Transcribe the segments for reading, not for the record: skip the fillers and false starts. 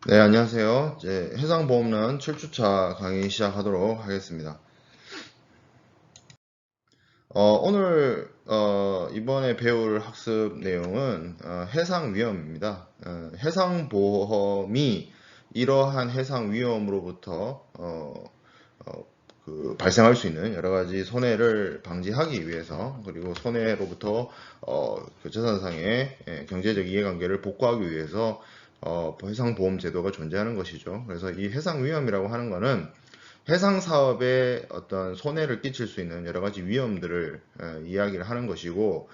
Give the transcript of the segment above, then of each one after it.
네, 안녕하세요. 이제 해상보험론 7주차 강의 시작하도록 하겠습니다. 오늘 이번에 배울 학습 내용은 해상위험입니다. 해상보험이 이러한 해상위험으로부터 발생할 수 있는 여러 가지 손해를 방지하기 위해서, 그리고 손해로부터 그 재산상의 경제적 이해관계를 복구하기 위해서 해상보험 제도가 존재하는 것이죠. 그래서 이 해상위험이라고 하는 것은 해상 사업에 어떤 손해를 끼칠 수 있는 여러 가지 위험들을 이야기를 하는 것이고,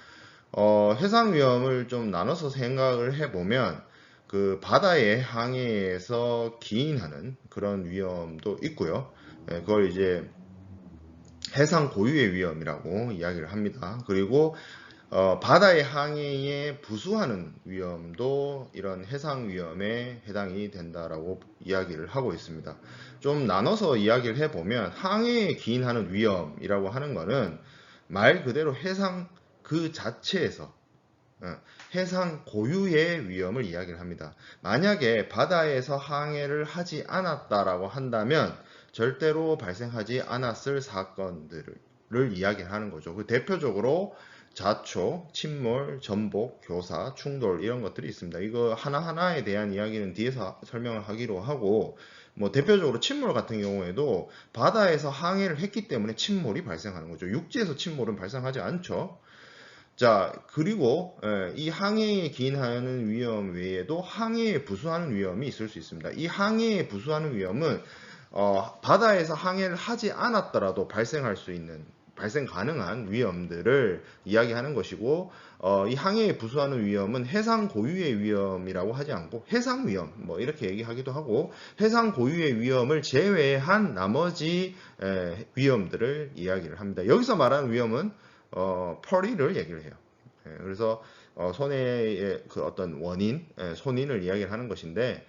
해상 위험을 좀 나눠서 생각을 해보면 그 바다의 항해에서 기인하는 그런 위험도 있고요. 그걸 이제 해상 고유의 위험이라고 이야기를 합니다. 그리고 바다의 항해에 부수하는 위험도 이런 해상 위험에 해당이 된다라고 이야기를 하고 있습니다. 좀 나눠서 이야기를 해보면 항해에 기인하는 위험이라고 하는 것은 말 그대로 해상 그 자체에서 해상 고유의 위험을 이야기를 합니다. 만약에 바다에서 항해를 하지 않았다라고 한다면 절대로 발생하지 않았을 사건들을 이야기하는 거죠. 그 대표적으로 자초, 침몰, 전복, 교사, 충돌 이런 것들이 있습니다. 이거 하나하나에 대한 이야기는 뒤에서 설명을 하기로 하고, 뭐 대표적으로 침몰 같은 경우에도 바다에서 항해를 했기 때문에 침몰이 발생하는 거죠. 육지에서 침몰은 발생하지 않죠. 자, 그리고 이 항해에 기인하는 위험 외에도 항해에 부수하는 위험이 있을 수 있습니다. 이 항해에 부수하는 위험은 바다에서 항해를 하지 않았더라도 발생할 수 있는 발생 가능한 위험들을 이야기하는 것이고, 이 항해에 부수하는 위험은 해상 고유의 위험이라고 하지 않고 해상 위험 뭐 이렇게 얘기하기도 하고, 해상 고유의 위험을 제외한 나머지 위험들을 이야기를 합니다. 여기서 말하는 위험은 퍼리를 얘기를 해요. 그래서 손해의 그 어떤 원인, 손인을 이야기를 하는 것인데,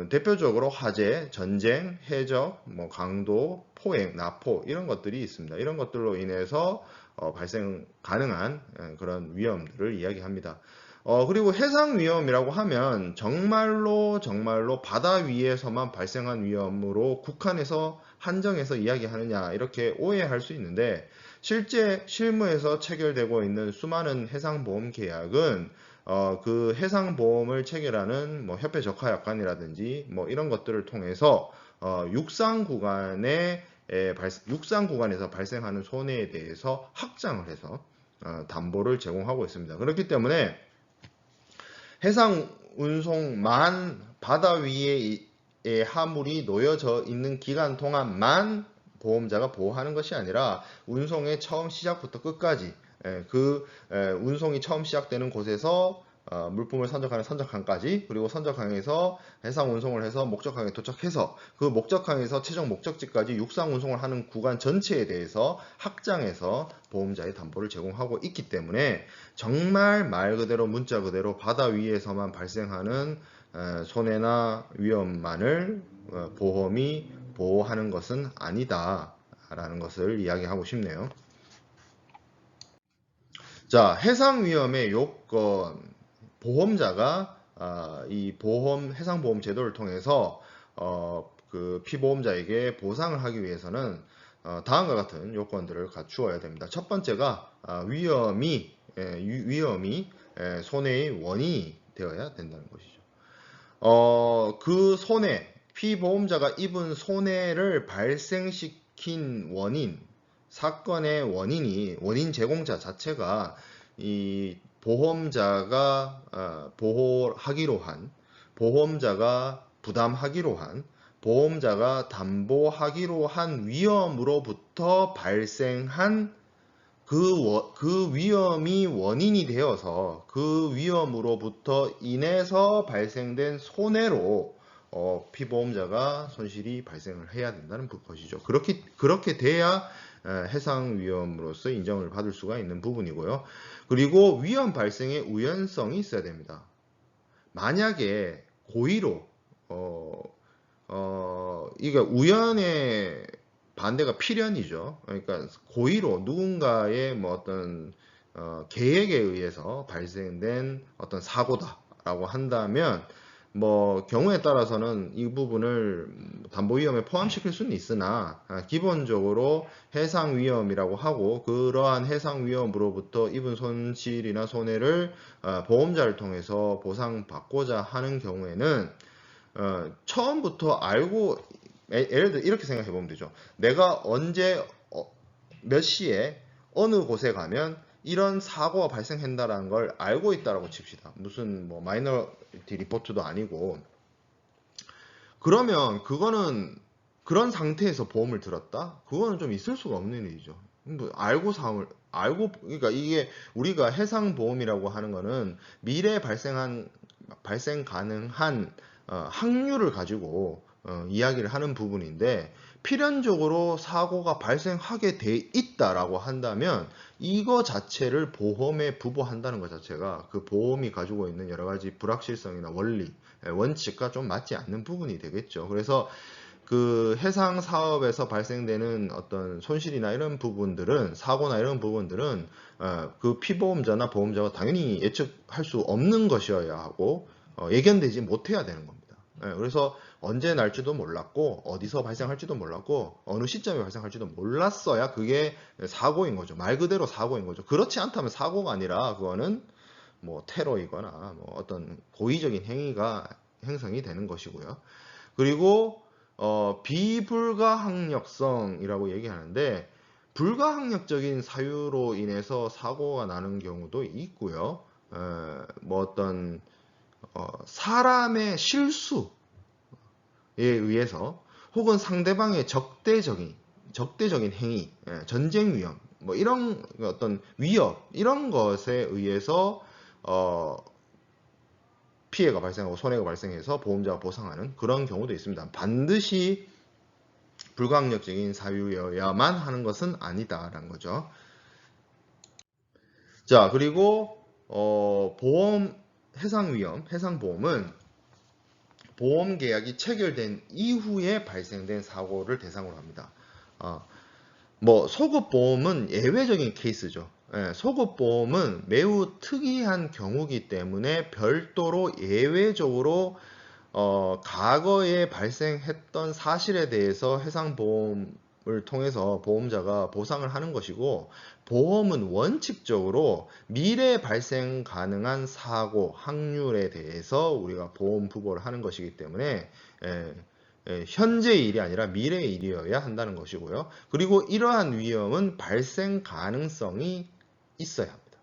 대표적으로 화재, 전쟁, 해적, 뭐 강도, 포획, 납포 이런 것들이 있습니다. 이런 것들로 인해서 발생 가능한 그런 위험들을 이야기합니다. 그리고 해상 위험이라고 하면 정말로 바다 위에서만 발생한 위험으로 국한해서 한정해서 이야기하느냐 이렇게 오해할 수 있는데, 실제 실무에서 체결되고 있는 수많은 해상보험 계약은 그 해상보험을 체결하는 뭐 협회 적하약관이라든지 뭐 이런 것들을 통해서 육상 구간에서 발생하는 손해에 대해서 확장을 해서 담보를 제공하고 있습니다. 그렇기 때문에 해상 운송만 바다 위에 화물이 놓여져 있는 기간 동안만 보험자가 보호하는 것이 아니라 운송의 처음 시작부터 끝까지 그 운송이 처음 시작되는 곳에서 물품을 선적하는 선적항까지, 그리고 선적항에서 해상 운송을 해서 목적항에 도착해서 그 목적항에서 최종 목적지까지 육상 운송을 하는 구간 전체에 대해서 확장해서 보험자의 담보를 제공하고 있기 때문에 정말 말 그대로 문자 그대로 바다 위에서만 발생하는 손해나 위험만을 보험이 보호하는 것은 아니다 라는 것을 이야기하고 싶네요. 자, 해상 위험의 요건, 보험자가 이 해상보험 제도를 통해서 그 피보험자에게 보상을 하기 위해서는 다음과 같은 요건들을 갖추어야 됩니다. 첫 번째가 위험이 손해의 원인이 되어야 된다는 것이죠. 그 피보험자가 입은 손해를 발생시킨 사건의 원인 제공자 자체가 이 보험자가 보험자가 부담하기로 한, 보험자가 담보하기로 한 위험으로부터 발생한 그 위험이 원인이 되어서 그 위험으로부터 인해서 발생된 손해로 피보험자가 손실이 발생을 해야 된다는 것이죠. 그렇게 돼야 해상 위험으로서 인정을 받을 수가 있는 부분이고요. 그리고 위험 발생의 우연성이 있어야 됩니다. 만약에 고의로 이게 우연의 반대가 필연이죠. 그러니까 고의로 누군가의 뭐 어떤 계획에 의해서 발생된 어떤 사고다라고 한다면 뭐 경우에 따라서는 이 부분을 담보 위험에 포함시킬 수는 있으나 기본적으로 해상 위험이라고 하고 그러한 해상 위험으로부터 입은 손실이나 손해를 보험자를 통해서 보상받고자 하는 경우에는 처음부터 알고 예를 들어 이렇게 생각해 보면 되죠. 내가 언제 몇 시에 어느 곳에 가면 이런 사고가 발생한다라는 걸 알고 있다라고 칩시다. 무슨 뭐 마이너리티 리포트도 아니고. 그러면 그거는 그런 상태에서 보험을 들었다? 그거는 좀 있을 수가 없는 일이죠. 뭐 알고 사을 알고 그러니까 이게 우리가 해상 보험이라고 하는 거는 미래에 발생 가능한 확률을 가지고 이야기를 하는 부분인데 필연적으로 사고가 발생하게 돼 있다라고 한다면 이거 자체를 보험에 부보한다는 것 자체가 그 보험이 가지고 있는 여러 가지 불확실성이나 원리, 원칙과 좀 맞지 않는 부분이 되겠죠. 그래서 그 해상 사업에서 발생되는 어떤 손실이나 이런 부분들은 사고나 이런 부분들은 그 피보험자나 보험자가 당연히 예측할 수 없는 것이어야 하고 예견되지 못해야 되는 겁니다. 그래서 언제 날지도 몰랐고 어디서 발생할지도 몰랐고 어느 시점에 발생할지도 몰랐어야 그게 사고인 거죠. 말 그대로 사고인 거죠. 그렇지 않다면 사고가 아니라 그거는 뭐 테러이거나 뭐 어떤 고의적인 행위가 형성이 되는 것이고요. 그리고 비불가항력성이라고 얘기하는데 불가항력적인 사유로 인해서 사고가 나는 경우도 있고요. 뭐 어떤 사람의 실수에 의해서 혹은 상대방의 적대적인 행위, 전쟁 위험, 뭐 이런 어떤 위협 이런 것에 의해서 피해가 발생하고 손해가 발생해서 보험자가 보상하는 그런 경우도 있습니다. 반드시 불가항력적인 사유여야만 하는 것은 아니다라는 거죠. 자, 그리고 보험 해상위험, 해상보험은 보험 계약이 체결된 이후에 발생된 사고를 대상으로 합니다. 뭐 소급보험은 예외적인 케이스죠. 소급보험은 매우 특이한 경우이기 때문에 별도로 예외적으로 과거에 발생했던 사실에 대해서 해상보험을 통해서 보험자가 보상을 하는 것이고 보험은 원칙적으로 미래에 발생 가능한 사고 확률에 대해서 우리가 보험 부보를 하는 것이기 때문에 현재의 일이 아니라 미래의 일이어야 한다는 것이고요. 그리고 이러한 위험은 발생 가능성이 있어야 합니다.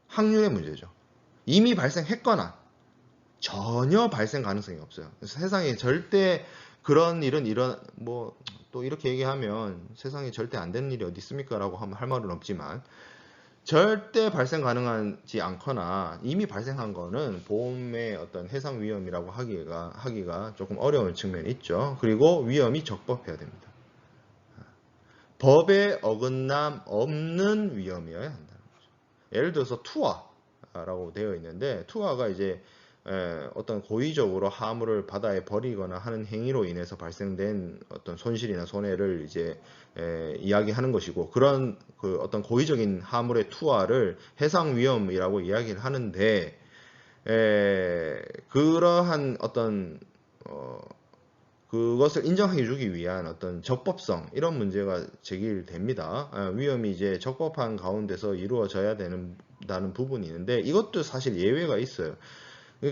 확률의 문제죠. 이미 발생했거나 전혀 발생 가능성이 없어요. 그래서 세상에 절대 그런 일은 뭐 또 이렇게 얘기하면 세상에 절대 안 되는 일이 어디 있습니까? 라고 하면 할 말은 없지만 절대 발생 가능하지 않거나 이미 발생한 거는 보험의 어떤 해상 위험이라고 하기가 조금 어려운 측면이 있죠. 그리고 위험이 적법해야 됩니다. 법에 어긋남 없는 위험이어야 한다는 거죠. 예를 들어서 투하라고 되어 있는데 투하가 이제 어떤 고의적으로 화물을 바다에 버리거나 하는 행위로 인해서 발생된 어떤 손실이나 손해를 이제 이야기하는 것이고 그런 그 어떤 고의적인 화물의 투하를 해상 위험이라고 이야기를 하는데 그러한 어떤 그것을 인정해 주기 위한 어떤 적법성 이런 문제가 제기됩니다. 위험이 이제 적법한 가운데서 이루어져야 된다는 부분이 있는데 이것도 사실 예외가 있어요.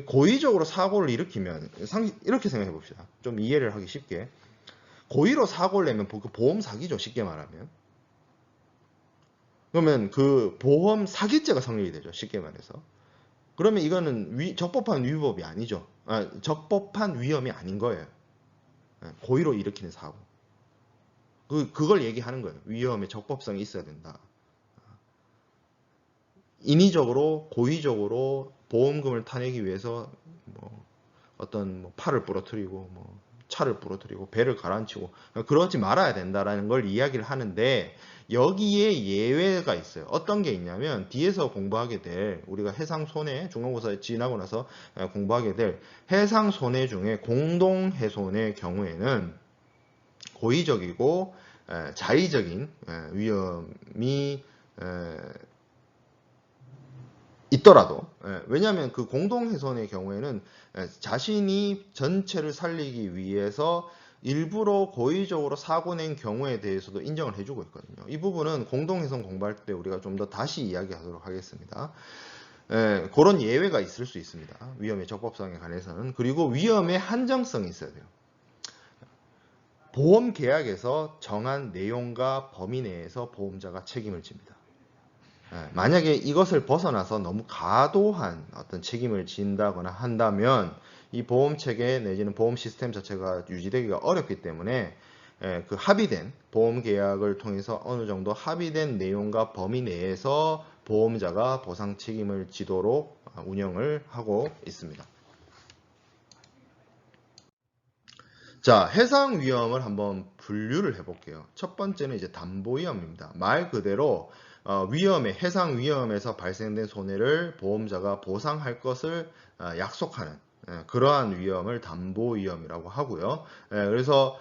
고의적으로 사고를 일으키면 이렇게 생각해 봅시다. 좀 이해를 하기 쉽게 고의로 사고를 내면 그 보험 사기죠. 쉽게 말하면 그러면 그 보험 사기죄가 성립이 되죠. 쉽게 말해서 그러면 이거는 적법한 위법이 아니죠. 적법한 위험이 아닌 거예요. 고의로 일으키는 사고 그걸 얘기하는 거예요. 위험의 적법성이 있어야 된다. 인위적으로 고의적으로 보험금을 타내기 위해서 뭐 어떤 뭐 팔을 부러뜨리고 뭐 차를 부러뜨리고 배를 가라앉히고 그러지 말아야 된다라는 걸 이야기를 하는데 여기에 예외가 있어요. 어떤 게 있냐면 뒤에서 공부하게 될 우리가 해상 손해 중간고사에 지나고 나서 공부하게 될 해상 손해 중에 공동 훼손의 경우에는 고의적이고 자의적인 위험이 있더라도, 왜냐하면 그 공동훼손의 경우에는 자신이 전체를 살리기 위해서 일부러 고의적으로 사고 낸 경우에 대해서도 인정을 해주고 있거든요. 이 부분은 공동훼손 공부할 때 우리가 좀 더 다시 이야기하도록 하겠습니다. 그런 예외가 있을 수 있습니다. 위험의 적법성에 관해서는. 그리고 위험의 한정성이 있어야 돼요. 보험 계약에서 정한 내용과 범위 내에서 보험자가 책임을 집니다. 만약에 이것을 벗어나서 너무 과도한 어떤 책임을 진다거나 한다면 이 보험 체계 내지는 보험 시스템 자체가 유지되기가 어렵기 때문에 그 합의된 보험 계약을 통해서 어느 정도 합의된 내용과 범위 내에서 보험자가 보상 책임을 지도록 운영을 하고 있습니다. 자, 해상 위험을 한번 분류를 해볼게요. 첫 번째는 이제 담보 위험입니다. 말 그대로 해상 위험에서 발생된 손해를 보험자가 보상할 것을 약속하는 그러한 위험을 담보 위험이라고 하고요. 그래서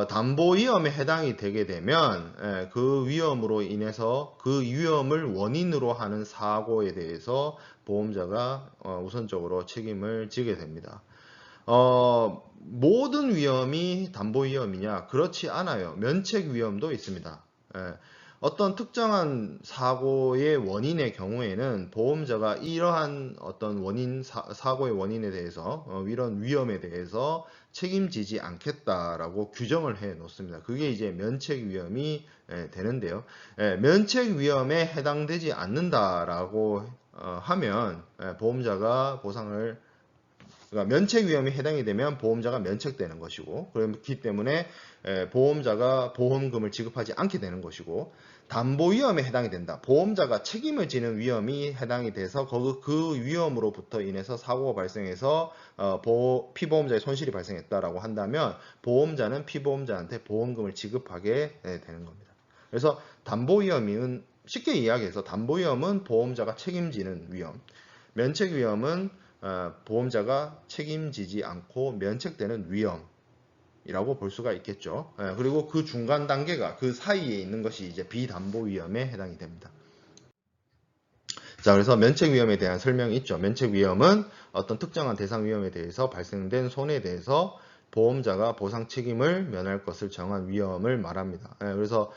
담보 위험에 해당이 되게 되면 그 위험으로 인해서 그 위험을 원인으로 하는 사고에 대해서 보험자가 우선적으로 책임을 지게 됩니다. 모든 위험이 담보 위험이냐? 그렇지 않아요. 면책 위험도 있습니다. 어떤 특정한 사고의 원인의 경우에는 보험자가 이러한 어떤 사고의 원인에 대해서, 이런 위험에 대해서 책임지지 않겠다라고 규정을 해 놓습니다. 그게 이제 면책 위험이 되는데요. 면책 위험에 해당되지 않는다라고 하면 보험자가 보상을 그러니까 면책 위험이 해당이 되면 보험자가 면책되는 것이고 그렇기 때문에 보험자가 보험금을 지급하지 않게 되는 것이고 담보 위험에 해당이 된다. 보험자가 책임을 지는 위험이 해당이 돼서 그 위험으로부터 인해서 사고가 발생해서 피보험자의 손실이 발생했다라고 한다면 보험자는 피보험자한테 보험금을 지급하게 되는 겁니다. 그래서 담보 위험은 쉽게 이야기해서 담보 위험은 보험자가 책임지는 위험, 면책 위험은 보험자가 책임지지 않고 면책되는 위험이라고 볼 수가 있겠죠. 그리고 그 중간 단계가 그 사이에 있는 것이 이제 비담보 위험에 해당이 됩니다. 자, 그래서 면책 위험에 대한 설명이 있죠. 면책 위험은 어떤 특정한 대상 위험에 대해서 발생된 손해에 대해서 보험자가 보상 책임을 면할 것을 정한 위험을 말합니다. 그래서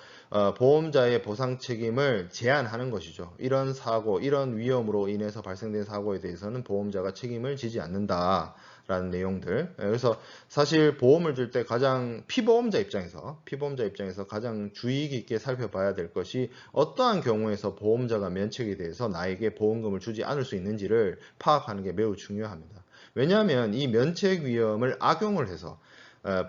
보험자의 보상 책임을 제한하는 것이죠. 이런 사고, 이런 위험으로 인해서 발생된 사고에 대해서는 보험자가 책임을 지지 않는다라는 내용들. 그래서 사실 보험을 줄 때 가장 피보험자 입장에서 가장 주의 깊게 살펴봐야 될 것이 어떠한 경우에서 보험자가 면책에 대해서 나에게 보험금을 주지 않을 수 있는지를 파악하는 게 매우 중요합니다. 왜냐하면 이 면책 위험을 악용을 해서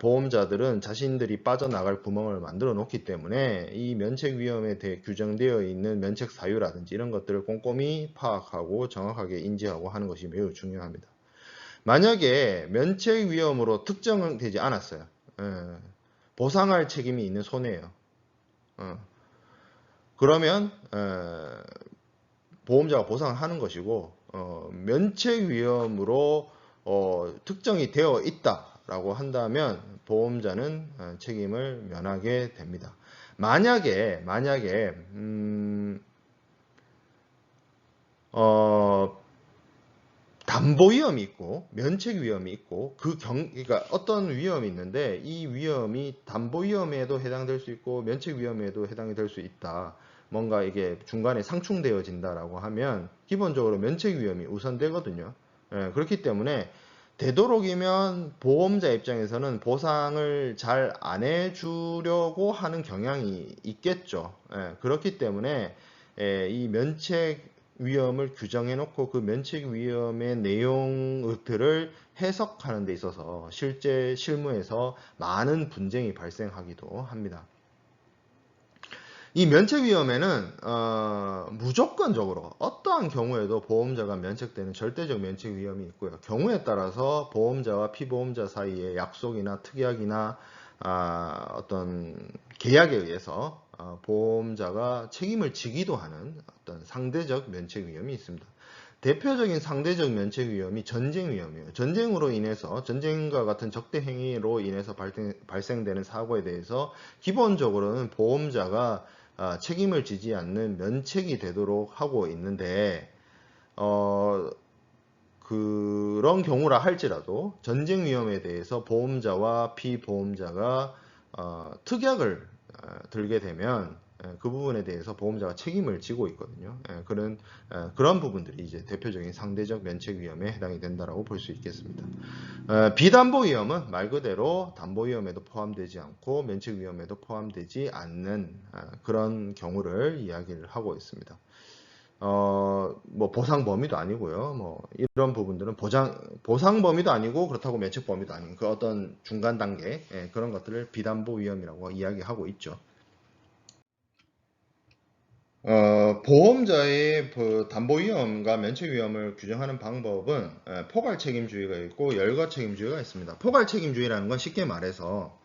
보험자들은 자신들이 빠져나갈 구멍을 만들어 놓기 때문에 이 면책 위험에 대해 규정되어 있는 면책 사유라든지 이런 것들을 꼼꼼히 파악하고 정확하게 인지하고 하는 것이 매우 중요합니다. 만약에 면책 위험으로 특정되지 않았어요. 보상할 책임이 있는 손해예요. 그러면 보험자가 보상을 하는 것이고 면책 위험으로 특정이 되어 있다라고 한다면 보험자는 책임을 면하게 됩니다. 만약에 담보 위험이 있고 면책 위험이 있고 그러니까 어떤 위험이 있는데 이 위험이 담보 위험에도 해당될 수 있고 면책 위험에도 해당이 될 수 있다. 뭔가 이게 중간에 상충되어진다라고 하면 기본적으로 면책 위험이 우선되거든요. 그렇기 때문에 되도록이면 보험자 입장에서는 보상을 잘 안 해주려고 하는 경향이 있겠죠. 그렇기 때문에 이 면책 위험을 규정해 놓고 그 면책 위험의 내용들을 해석하는 데 있어서 실제 실무에서 많은 분쟁이 발생하기도 합니다. 이 면책 위험에는 무조건적으로 어떠한 경우에도 보험자가 면책되는 절대적 면책 위험이 있고요. 경우에 따라서 보험자와 피보험자 사이의 약속이나 특약이나 어떤 계약에 의해서 보험자가 책임을 지기도 하는 어떤 상대적 면책 위험이 있습니다. 대표적인 상대적 면책 위험이 전쟁 위험이에요. 전쟁으로 인해서 전쟁과 같은 적대 행위로 인해서 발생되는 사고에 대해서 기본적으로는 보험자가 책임을 지지 않는 면책이 되도록 하고 있는데 그런 경우라 할지라도 전쟁 위험에 대해서 보험자와 피보험자가 특약을 들게 되면 그 부분에 대해서 보험자가 책임을 지고 있거든요. 그런 부분들이 이제 대표적인 상대적 면책 위험에 해당이 된다라고 볼 수 있겠습니다. 비담보 위험은 말 그대로 담보 위험에도 포함되지 않고 면책 위험에도 포함되지 않는 그런 경우를 이야기를 하고 있습니다. 뭐 보상 범위도 아니고요. 뭐 이런 부분들은 보상 범위도 아니고 그렇다고 면책 범위도 아닌 그 어떤 중간 단계 그런 것들을 비담보 위험이라고 이야기하고 있죠. 보험자의 담보 위험과 면책 위험을 규정하는 방법은 포괄 책임주의가 있고 열거 책임주의가 있습니다. 포괄 책임주의라는 건 쉽게 말해서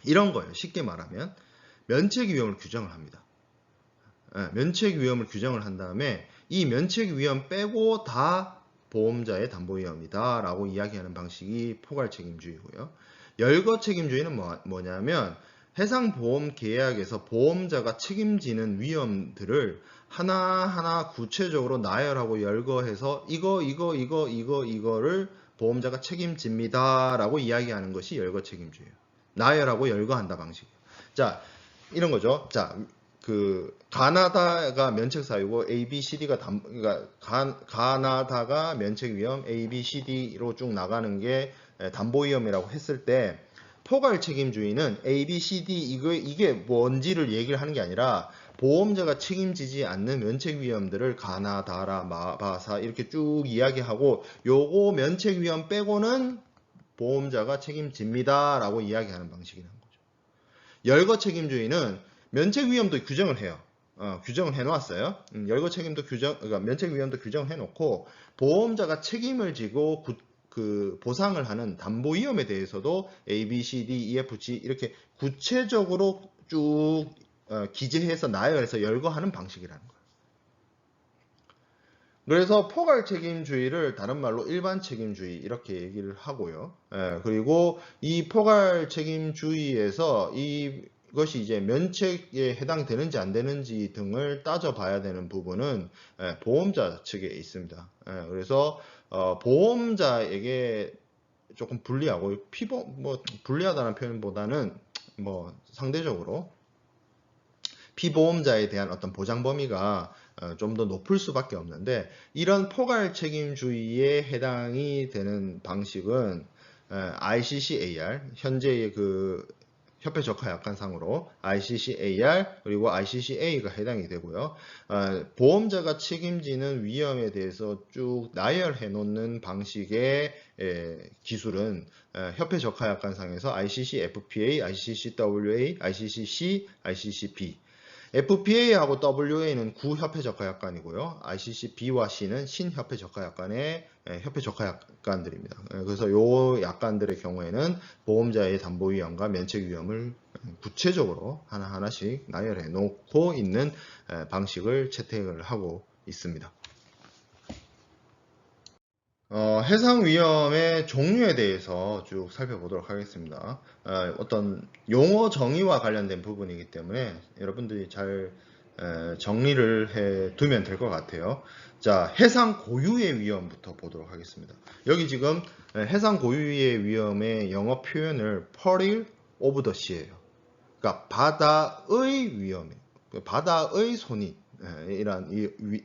이런 거예요. 쉽게 말하면 면책 위험을 규정을 합니다. 면책 위험을 규정을 한 다음에 이 면책 위험 빼고 다 보험자의 담보 위험이다 라고 이야기하는 방식이 포괄 책임주의고요. 열거 책임주의는 뭐냐면 해상보험 계약에서 보험자가 책임지는 위험들을 하나하나 구체적으로 나열하고 열거해서 이거를 보험자가 책임집니다 라고 이야기하는 것이 열거 책임주의예요. 나열하고 열거한다 방식이에요. 자, 이런 거죠. 자, 가나다가 면책 사유고 A, B, C, D가 그러니까 가나다가 면책 위험 A, B, C, D로 쭉 나가는 게 담보 위험이라고 했을 때 포괄 책임주의는 A, B, C, D 이게 뭔지를 얘기를 하는 게 아니라 보험자가 책임지지 않는 면책 위험들을 가나다라 마바사 이렇게 쭉 이야기하고 요거 면책 위험 빼고는 보험자가 책임집니다 라고 이야기하는 방식이라는 거죠. 열거 책임주의는 면책 위험도 규정을 해요. 규정을 해놓았어요. 열거 책임도 그러니까 면책 위험도 규정을 해놓고 보험자가 책임을 지고 그 보상을 하는 담보 위험에 대해서도 A, B, C, D, E, F, G 이렇게 구체적으로 쭉 기재해서 나열해서 열거하는 방식이라는 거예요. 그래서 포괄 책임주의를 다른 말로 일반 책임주의 이렇게 얘기를 하고요. 그리고 이 포괄 책임주의에서 이것이 이제 면책에 해당되는지 안 되는지 등을 따져봐야 되는 부분은 보험자 측에 있습니다. 그래서 보험자에게 조금 불리하고 불리하다는 표현보다는 뭐 상대적으로 피보험자에 대한 어떤 보장 범위가 좀 더 높을 수밖에 없는데 이런 포괄 책임주의에 해당이 되는 방식은 ICCAR 현재의 그 협회 적하 약관상으로 ICCAR 그리고 ICCA가 해당이 되고요. 보험자가 책임지는 위험에 대해서 쭉 나열해 놓는 방식의 기술은 협회 적하 약관상에서 ICC-FPA, ICC-WA, ICC-C, ICC-B FPA하고 WA는 구협회 적하 약관이고요. ICC-B와 C는 신협회 적하 약관의 협회 적하 약관들입니다. 그래서 이 약관들의 경우에는 보험자의 담보 위험과 면책 위험을 구체적으로 하나하나씩 나열해 놓고 있는 방식을 채택을 하고 있습니다. 해상 위험의 종류에 대해서 쭉 살펴보도록 하겠습니다. 어떤 용어 정의와 관련된 부분이기 때문에 여러분들이 잘 정리를 해 두면 될 것 같아요. 자, 해상 고유의 위험부터 보도록 하겠습니다. 여기 지금 해상 고유의 위험의 영어 표현을 peril of the sea예요. 그러니까 바다의 위험이에요. 바다의 손이 이란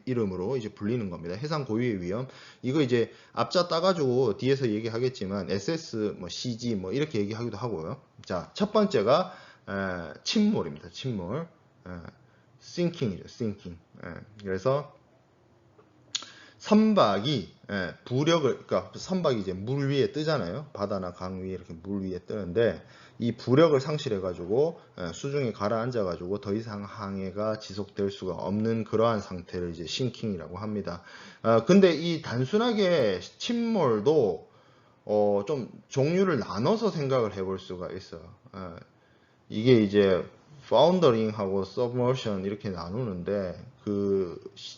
이름으로 이제 불리는 겁니다. 해상 고유의 위험. 이거 이제 앞자 따가지고 뒤에서 얘기하겠지만 SS, 뭐 CG 뭐 이렇게 얘기하기도 하고요. 자, 첫 번째가 침몰입니다. 침몰. sinking이죠. sinking. 그래서 선박이 부력을 그러니까 선박이 이제 물 위에 뜨잖아요. 바다나 강 위에 이렇게 물 위에 뜨는데 이 부력을 상실해 가지고 수중에 가라앉아 가지고 더 이상 항해가 지속될 수가 없는 그러한 상태를 이제 싱킹이라고 합니다. 근데 이 단순하게 침몰도 좀 종류를 나눠서 생각을 해볼 수가 있어요. 이게 이제 foundering하고 submersion 이렇게 나누는데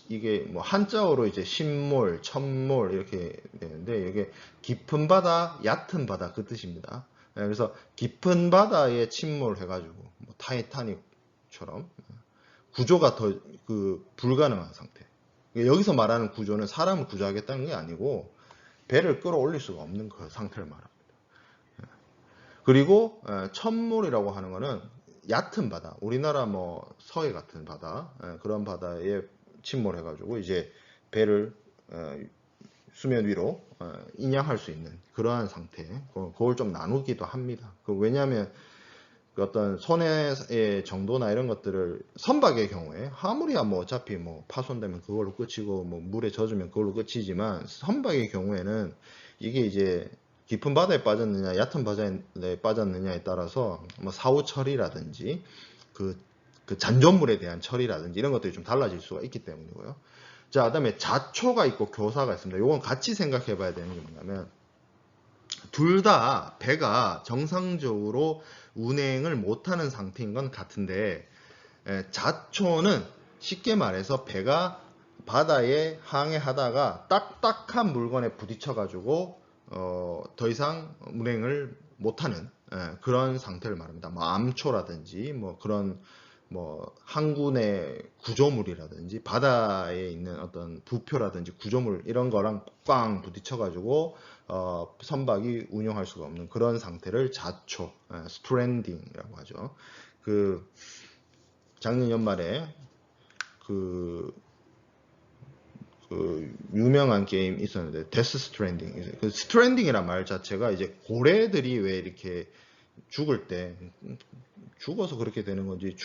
이게 뭐 한자어로 이제 신몰, 첨몰 이렇게 되는데 이게 깊은 바다, 얕은 바다 그 뜻입니다. 그래서 깊은 바다에 침몰해가지고 뭐 타이타닉처럼 구조가 더 불가능한 상태. 여기서 말하는 구조는 사람을 구조하겠다는 게 아니고 배를 끌어올릴 수가 없는 그 상태를 말합니다. 그리고 천물이라고 하는 거는 얕은 바다, 우리나라 뭐 서해 같은 바다, 그런 바다에 침몰해가지고 이제 배를 수면 위로 인양할 수 있는 그러한 상태, 그걸 좀 나누기도 합니다. 왜냐하면 그 어떤 손해의 정도나 이런 것들을 선박의 경우에 아무리야 뭐 어차피 뭐 파손되면 그걸로 끝이고 뭐 물에 젖으면 그걸로 끝이지만 선박의 경우에는 이게 이제 깊은 바다에 빠졌느냐 얕은 바다에 빠졌느냐에 따라서 뭐 사후 처리라든지 그 잔존물에 대한 처리라든지 이런 것들이 좀 달라질 수가 있기 때문이고요. 자, 그다음에 자초가 있고 교사가 있습니다. 이건 같이 생각해 봐야 되는 게 뭐냐면 둘 다 배가 정상적으로 운행을 못하는 상태인 건 같은데 자초는 쉽게 말해서 배가 바다에 항해하다가 딱딱한 물건에 부딪혀 가지고 더 이상 운행을 못하는 그런 상태를 말합니다. 뭐 암초라든지 뭐 그런 뭐 항군의 구조물이라든지 바다에 있는 어떤 부표라든지 구조물 이런 거랑 꽝 부딪혀 가지고 선박이 운영할 수가 없는 그런 상태를 자초, 스트랜딩이라고 하죠. 그 작년 연말에 그 유명한 게임 있었는데 데스 스트랜딩. 그 스트랜딩이란 말 자체가 이제 고래들이 왜 이렇게 죽을 때 죽어서 그렇게 되는 건지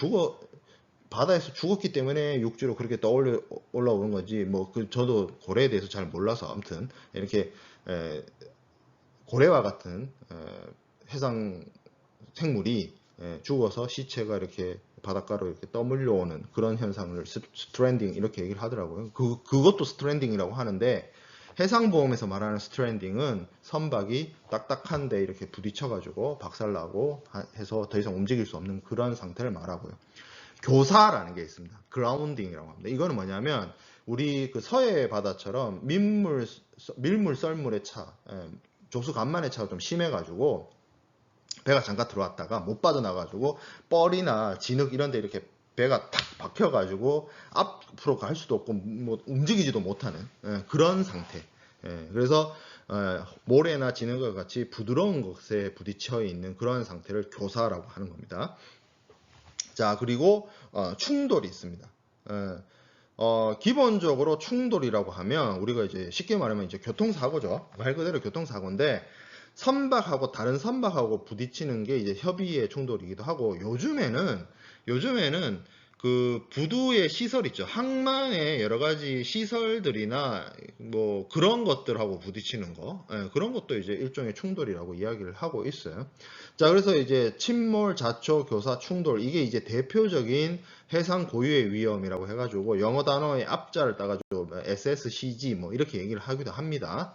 바다에서 죽었기 때문에 육지로 그렇게 떠올려 올라오는 건지 뭐 저도 고래에 대해서 잘 몰라서 아무튼 이렇게 고래와 같은 해상 생물이 죽어서 시체가 이렇게 바닷가로 이렇게 떠밀려 오는 그런 현상을 스트랜딩 이렇게 얘기를 하더라고요. 그것도 스트랜딩이라고 하는데 해상보험에서 말하는 스트랜딩은 선박이 딱딱한데 이렇게 부딪혀가지고 박살나고 해서 더 이상 움직일 수 없는 그런 상태를 말하고요. 교사라는 게 있습니다. 그라운딩이라고 합니다. 이거는 뭐냐면 우리 그 서해 바다처럼 밀물 썰물의 차, 조수 간만의 차가 좀 심해가지고 배가 잠깐 들어왔다가 못 빠져나가지고 뻘이나 진흙 이런 데 이렇게 배가 탁 박혀가지고 앞으로 갈 수도 없고 뭐 움직이지도 못하는 그런 상태. 그래서 모래나 진흙과 같이 부드러운 것에 부딪혀 있는 그런 상태를 교사라고 하는 겁니다. 자, 그리고 충돌이 있습니다. 기본적으로 충돌이라고 하면 우리가 이제 쉽게 말하면 이제 교통사고죠. 말 그대로 교통사고인데 선박하고 다른 선박하고 부딪히는 게 이제 협의의 충돌이기도 하고 요즘에는 그 부두의 시설 있죠. 항만의 여러 가지 시설들이나 뭐 그런 것들하고 부딪히는 거, 그런 것도 이제 일종의 충돌이라고 이야기를 하고 있어요. 자, 그래서 이제 침몰, 자초, 교사, 충돌 이게 이제 대표적인 해상 고유의 위험이라고 해가지고 영어 단어의 앞자를 따가지고 SSCG 뭐 이렇게 얘기를 하기도 합니다.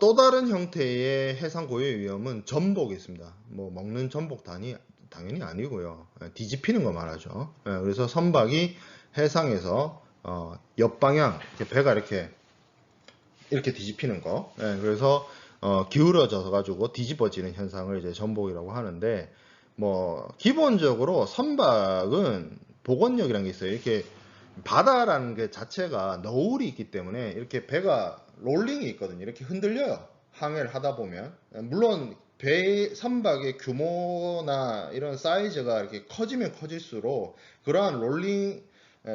또 다른 형태의 해상 고유의 위험은 전복이 있습니다. 뭐 먹는 전복 당연히 아니고요. 뒤집히는 거 말하죠. 그래서 선박이 해상에서 옆방향 배가 이렇게 뒤집히는 거. 그래서 기울어져 가지고 뒤집어지는 현상을 이제 전복이라고 하는데 뭐 기본적으로 선박은 복원력이라는 게 있어요. 이렇게 바다라는 게 자체가 너울이 있기 때문에 이렇게 배가 롤링이 있거든요. 이렇게 흔들려요. 항해를 하다 보면. 물론 선박의 규모나 이런 사이즈가 이렇게 커지면 커질수록 그러한 롤링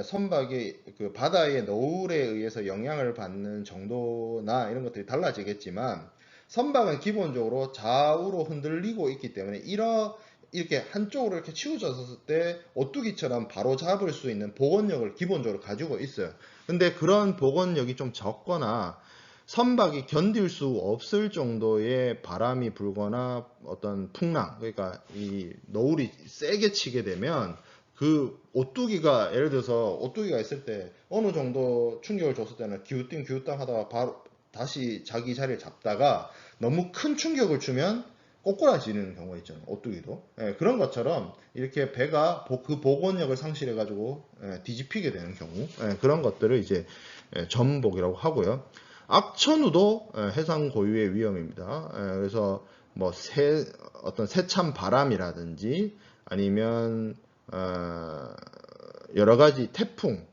선박이 그 바다의 너울에 의해서 영향을 받는 정도나 이런 것들이 달라지겠지만 선박은 기본적으로 좌우로 흔들리고 있기 때문에 이렇게 한쪽으로 이렇게 치우쳤을 때 오뚜기처럼 바로 잡을 수 있는 복원력을 기본적으로 가지고 있어요. 근데 그런 복원력이 좀 적거나 선박이 견딜 수 없을 정도의 바람이 불거나 어떤 풍랑, 그러니까 이 너울이 세게 치게 되면 그 오뚜기가 예를 들어서 오뚜기가 있을 때 어느 정도 충격을 줬을 때는 기우띵 하다가 바로 다시 자기 자리를 잡다가 너무 큰 충격을 주면 꼬꾸라지는 경우가 있잖아요. 오뚜기도. 그런 것처럼 이렇게 배가 그 복원력을 상실해 가지고 뒤집히게 되는 경우 그런 것들을 이제 전복이라고 하고요. 악천후도 해상 고유의 위험입니다. 그래서 뭐 어떤 세찬 바람이라든지 아니면 여러 가지 태풍,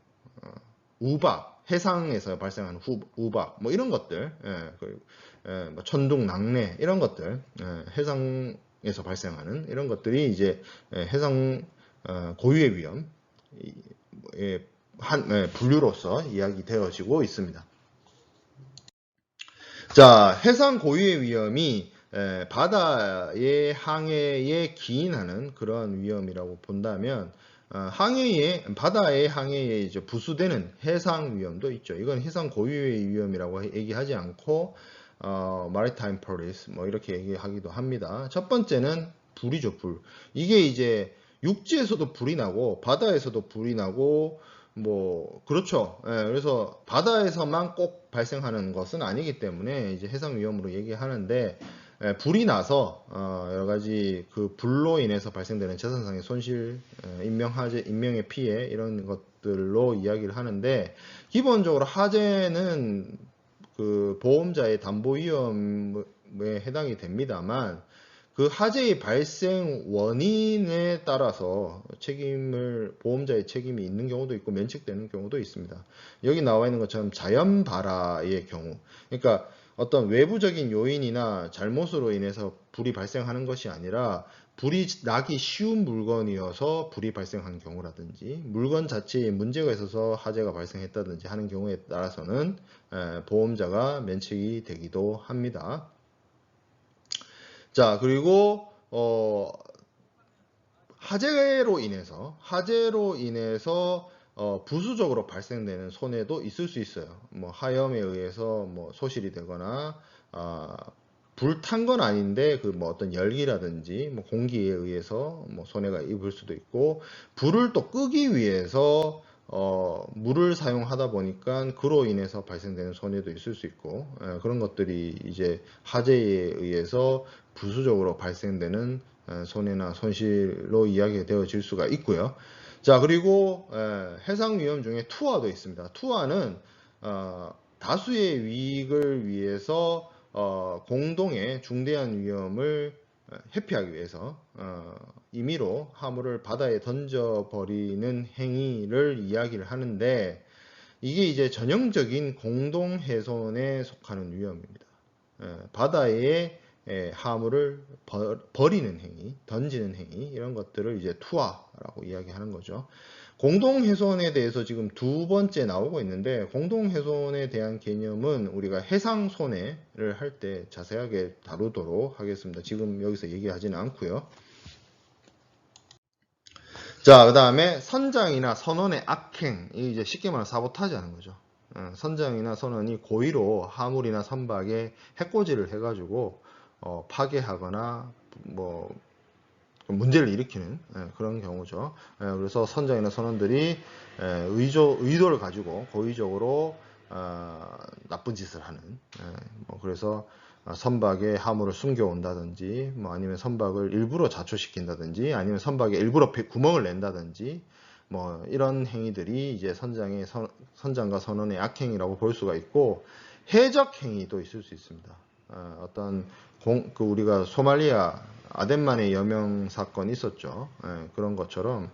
우박, 해상에서 발생하는 우박, 뭐 이런 것들, 뭐 천둥, nak래 이런 것들, 해상에서 발생하는 이런 것들이 이제 해상 고유의 위험의 분류로서 이야기되어지고 있습니다. 자, 해상 고유의 위험이 바다의 항해에 기인하는 그런 위험이라고 본다면 바다의 항해에 이제 부수되는 해상 위험도 있죠. 이건 해상 고유의 위험이라고 얘기하지 않고 maritime police 뭐 이렇게 얘기하기도 합니다. 첫 번째는 불이죠, 불. 이게 이제 육지에서도 불이 나고 바다에서도 불이 나고 뭐 그렇죠. 그래서 바다에서만 꼭 발생하는 것은 아니기 때문에 이제 해상 위험으로 얘기하는데 불이 나서 여러 가지 그 불로 인해서 발생되는 재산상의 손실, 인명의 피해 이런 것들로 이야기를 하는데 기본적으로 하재는 그 보험자의 담보 위험에 해당이 됩니다만 그 화재의 발생 원인에 따라서 보험자의 책임이 있는 경우도 있고 면책되는 경우도 있습니다. 여기 나와 있는 것처럼 자연 발화의 경우, 그러니까 어떤 외부적인 요인이나 잘못으로 인해서 불이 발생하는 것이 아니라 불이 나기 쉬운 물건이어서 불이 발생한 경우라든지 물건 자체에 문제가 있어서 화재가 발생했다든지 하는 경우에 따라서는 보험자가 면책이 되기도 합니다. 자, 그리고 화재로 인해서 부수적으로 발생되는 손해도 있을 수 있어요. 뭐 하염에 의해서 뭐 소실이 되거나 불탄 건 아닌데 그 뭐 어떤 열기라든지 뭐 공기에 의해서 뭐 손해가 입을 수도 있고 불을 또 끄기 위해서 물을 사용하다 보니까 그로 인해서 발생되는 손해도 있을 수 있고 그런 것들이 이제 화재에 의해서 부수적으로 발생되는 손해나 손실로 이야기되어질 수가 있고요. 자, 그리고 해상 위험 중에 투하도 있습니다. 투하는 다수의 이익을 위해서 공동의 중대한 위험을 회피하기 위해서 임의로 화물을 바다에 던져버리는 행위를 이야기를 하는데 이게 이제 전형적인 공동훼손에 속하는 위험입니다. 바다에 화물을 버리는 행위, 던지는 행위 이런 것들을 이제 투하라고 이야기하는 거죠. 공동훼손에 대해서 지금 두 번째 나오고 있는데 공동훼손에 대한 개념은 우리가 해상 손해를 할 때 자세하게 다루도록 하겠습니다. 지금 여기서 얘기하지는 않고요. 자, 그 다음에 선장이나 선원의 악행, 이제 쉽게 말하면 사보타지 하는 거죠. 선장이나 선원이 고의로 화물이나 선박에 해코지를 해가지고 파괴하거나 뭐 문제를 일으키는 그런 경우죠. 그래서 선장이나 선원들이 의도를 가지고 고의적으로 나쁜 짓을 하는 뭐 그래서 선박에 화물을 숨겨온다든지 뭐 아니면 선박을 일부러 자초시킨다든지 아니면 선박에 일부러 구멍을 낸다든지 뭐 이런 행위들이 이제 선장과 선원의 악행이라고 볼 수가 있고 해적 행위도 있을 수 있습니다. 어떤 우리가 소말리아 아덴만의 여명 사건이 있었죠. 그런 것처럼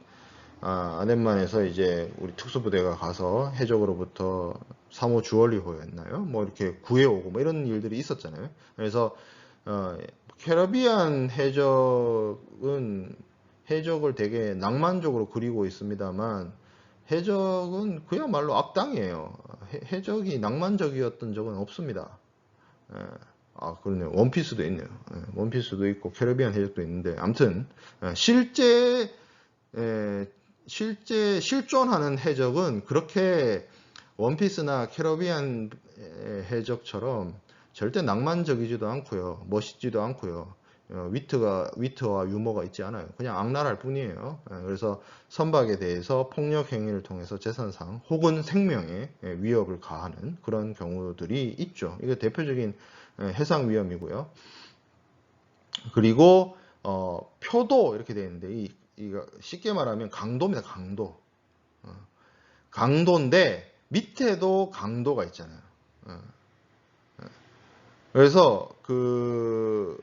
아덴만에서 이제 우리 특수부대가 가서 해적으로부터 사모 주얼리호였나요? 뭐 이렇게 구해오고 뭐 이런 일들이 있었잖아요. 그래서 캐리비안 해적을 되게 낭만적으로 그리고 있습니다만 해적은 그야말로 악당이에요. 해적이 낭만적이었던 적은 없습니다. 그러네요. 원피스도 있네요. 원피스도 있고 캐리비안 해적도 있는데 아무튼 실제 실존하는 해적은 그렇게 원피스나 캐리비안 해적처럼 절대 낭만적이지도 않고요. 멋있지도 않고요. 위트와 유머가 있지 않아요. 그냥 악랄할 뿐이에요. 그래서 선박에 대해서 폭력 행위를 통해서 재산상 혹은 생명에 위협을 가하는 그런 경우들이 있죠. 이게 대표적인 해상 위험이고요. 그리고 표도 이렇게 되어 있는데 이거 쉽게 말하면 강도입니다. 강도인데 밑에도 강도가 있잖아요. 그래서 그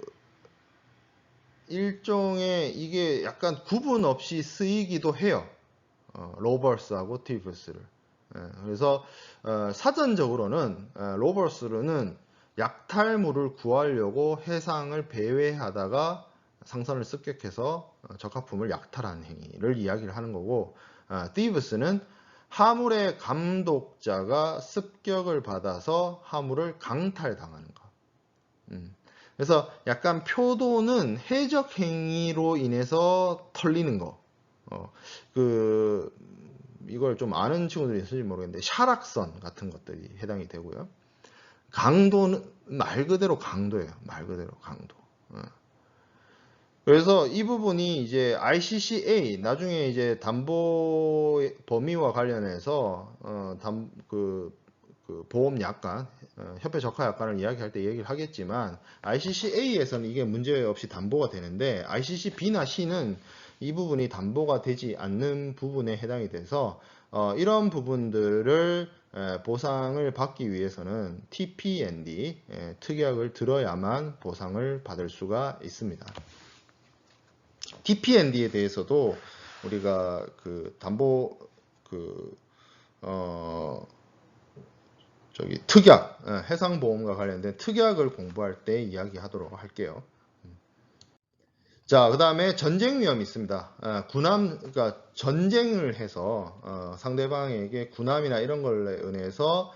일종의 이게 약간 구분 없이 쓰이기도 해요. 로버스하고 티브스를. 그래서 사전적으로는 로버스는 약탈물을 구하려고 해상을 배회하다가 상선을 습격해서 적합품을 약탈한 행위를 이야기를 하는 거고, 티브스는 화물의 감독자가 습격을 받아서 화물을 강탈당하는 거. 그래서 약간 표도는 해적 행위로 인해서 털리는 거. 이걸 좀 아는 친구들이 있을지 모르겠는데, 샤락선 같은 것들이 해당이 되고요. 강도는 말 그대로 강도예요. 말 그대로 강도. 그래서 이 부분이 이제 ICCA 나중에 이제 담보 범위와 관련해서 그 보험 약관, 협회 적하 약관을 이야기할 때 얘기를 하겠지만, ICCA에서는 이게 문제 없이 담보가 되는데 ICC-B나 C는 이 부분이 담보가 되지 않는 부분에 해당이 돼서 이런 부분들을 보상을 받기 위해서는 TPND 특약을 들어야만 보상을 받을 수가 있습니다. TPND에 대해서도 우리가 그 담보 특약, 해상보험과 관련된 특약을 공부할 때 이야기하도록 할게요. 자, 그 다음에 전쟁 위험이 있습니다. 그러니까 전쟁을 해서 상대방에게 군함이나 이런 걸에 의해서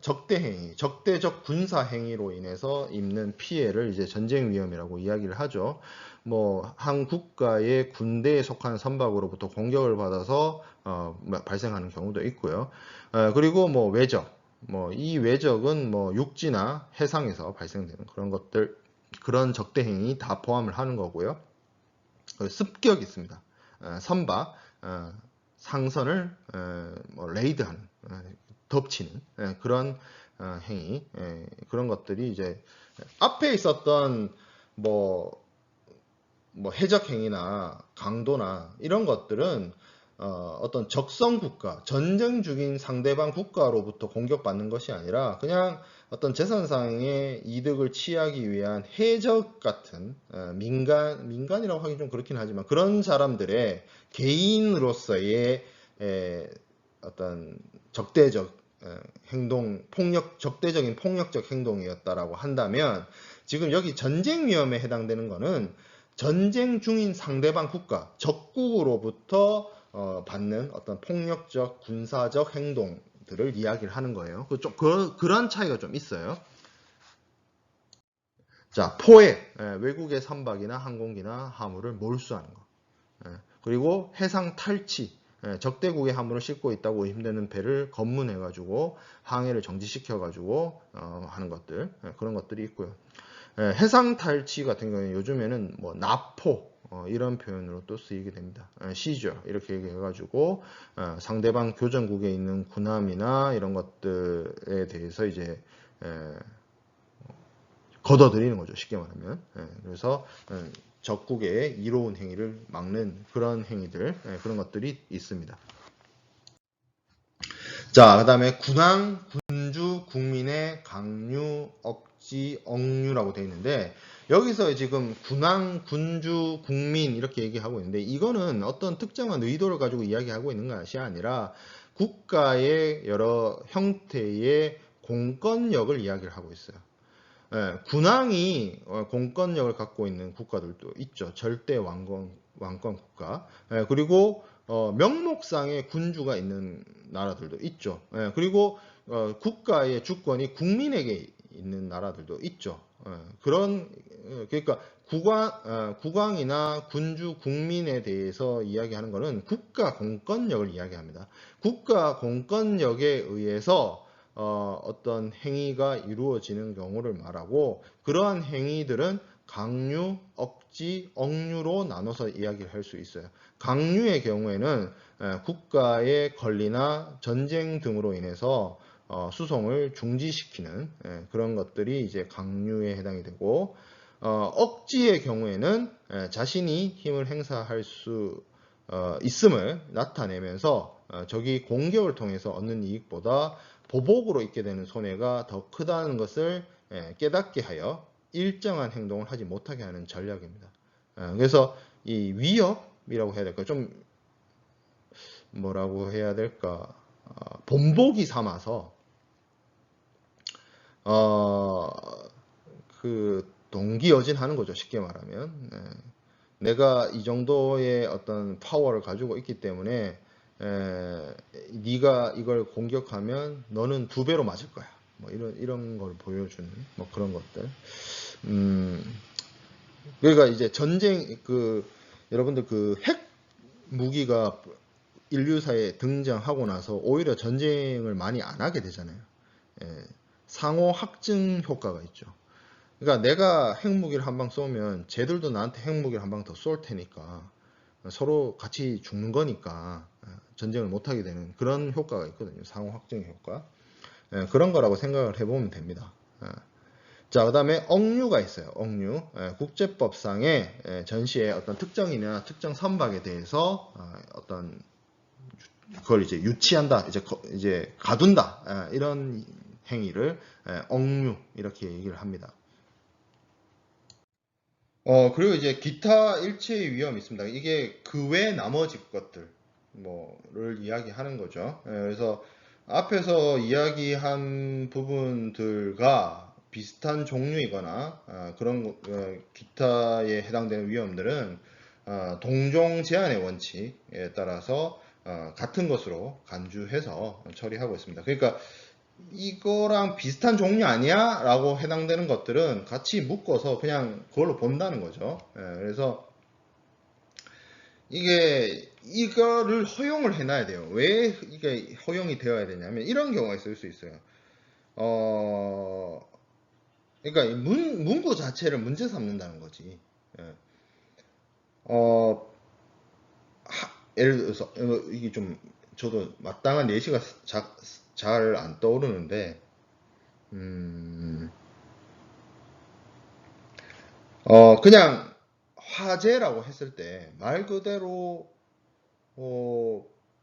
적대행위, 적대적 군사행위로 인해서 입는 피해를 이제 전쟁 위험이라고 이야기를 하죠. 뭐 한 국가의 군대에 속한 선박으로부터 공격을 받아서 발생하는 경우도 있고요. 그리고 뭐 외적, 뭐 이 외적은 뭐 육지나 해상에서 발생되는 그런 것들, 그런 적대행위 다 포함을 하는 거고요. 습격이 있습니다. 선박, 상선을 뭐 레이드하는, 덮치는 그런 행위, 그런 것들이 이제 앞에 있었던 뭐 해적 행위나 강도나 이런 것들은 어떤 적성 국가, 전쟁 중인 상대방 국가로부터 공격받는 것이 아니라 그냥 어떤 재산상의 이득을 취하기 위한 해적 같은 민간이라고 하기 좀 그렇긴 하지만 그런 사람들의 개인으로서의 어떤 적대적 행동, 적대적인 폭력적 행동이었다라고 한다면, 지금 여기 전쟁 위험에 해당되는 거는 전쟁 중인 상대방 국가, 적국으로부터 받는 어떤 폭력적, 군사적 행동들을 이야기를 하는 거예요. 그런 차이가 좀 있어요. 자, 포획, 외국의 선박이나 항공기나 화물을 몰수하는 거. 그리고 해상 탈취, 적대국의 함으로 싣고 있다고 의심되는 배를 검문해가지고 항해를 정지시켜가지고 하는 것들, 그런 것들이 있고요. 해상 탈취 같은 경우에 요즘에는 뭐 납포 이런 표현으로 또 쓰이게 됩니다. 시저 이렇게 얘기해가지고 상대방 교전국에 있는 군함이나 이런 것들에 대해서 이제 걷어들이는 거죠. 쉽게 말하면. 그래서 적국의 이로운 행위를 막는 그런 행위들, 그런 것들이 있습니다. 자, 그 다음에 군항, 군주, 국민의 강류, 억지, 억류라고 되어 있는데, 여기서 지금 군항, 군주, 국민 이렇게 얘기하고 있는데, 이거는 어떤 특정한 의도를 가지고 이야기하고 있는 것이 아니라 국가의 여러 형태의 공권력을 이야기를 하고 있어요. 군항이 공권력을 갖고 있는 국가들도 있죠. 절대 왕권 국가. 그리고 명목상의 군주가 있는 나라들도 있죠. 그리고 국가의 주권이 국민에게 있는 나라들도 있죠. 그러니까 국왕이나 군주, 국민에 대해서 이야기하는 것은 국가 공권력을 이야기합니다. 국가 공권력에 의해서 어떤 행위가 이루어지는 경우를 말하고, 그러한 행위들은 강류, 억지, 억류로 나눠서 이야기를 할 수 있어요. 강류의 경우에는 국가의 권리나 전쟁 등으로 인해서 수송을 중지시키는 그런 것들이 이제 강류에 해당이 되고, 억지의 경우에는 자신이 힘을 행사할 수 있음을 나타내면서 적이 공격을 통해서 얻는 이익보다 보복으로 있게 되는 손해가 더 크다는 것을 깨닫게 하여 일정한 행동을 하지 못하게 하는 전략입니다. 그래서 이 위협이라고 해야 될까요? 좀 뭐라고 해야 될까? 본보기 삼아서 그 동기여진하는 거죠. 쉽게 말하면. 내가 이 정도의 어떤 파워를 가지고 있기 때문에 네가 이걸 공격하면 너는 2배로 맞을 거야. 뭐 이런 걸 보여주는 뭐 그런 것들. 그러니까 이제 전쟁 여러분들 그 핵 무기가 인류사에 등장하고 나서 오히려 전쟁을 많이 안 하게 되잖아요. 상호 확증 효과가 있죠. 그러니까 내가 핵무기를 한 방 쏘면 쟤들도 나한테 핵무기를 한 방 더 쏠 테니까 서로 같이 죽는 거니까 전쟁을 못하게 되는 그런 효과가 있거든요. 상호 확증 효과. 그런 거라고 생각을 해보면 됩니다. 자, 그 다음에 억류가 있어요. 억류. 국제법상의 전시의 어떤 특정이나 특정 선박에 대해서 어떤 그걸 이제 유치한다, 이제 가둔다, 이런 행위를 억류 이렇게 얘기를 합니다. 그리고 이제 기타 일체의 위험이 있습니다. 이게 그 외 나머지 것들, 뭐를 이야기하는 거죠. 그래서 앞에서 이야기한 부분들과 비슷한 종류이거나 그런 기타에 해당되는 위험들은 동종 제한의 원칙에 따라서 같은 것으로 간주해서 처리하고 있습니다. 그러니까 이거랑 비슷한 종류 아니야? 라고 해당되는 것들은 같이 묶어서 그냥 그걸로 본다는 거죠. 그래서 이거를 허용을 해놔야 돼요. 왜 이게 허용이 되어야 되냐면 이런 경우가 있을 수 있어요. 그러니까 문구 자체를 문제 삼는다는 거지. 예를 들어서 이게 좀 저도 마땅한 예시가 잘 안 떠오르는데 그냥 화재라고 했을 때 말 그대로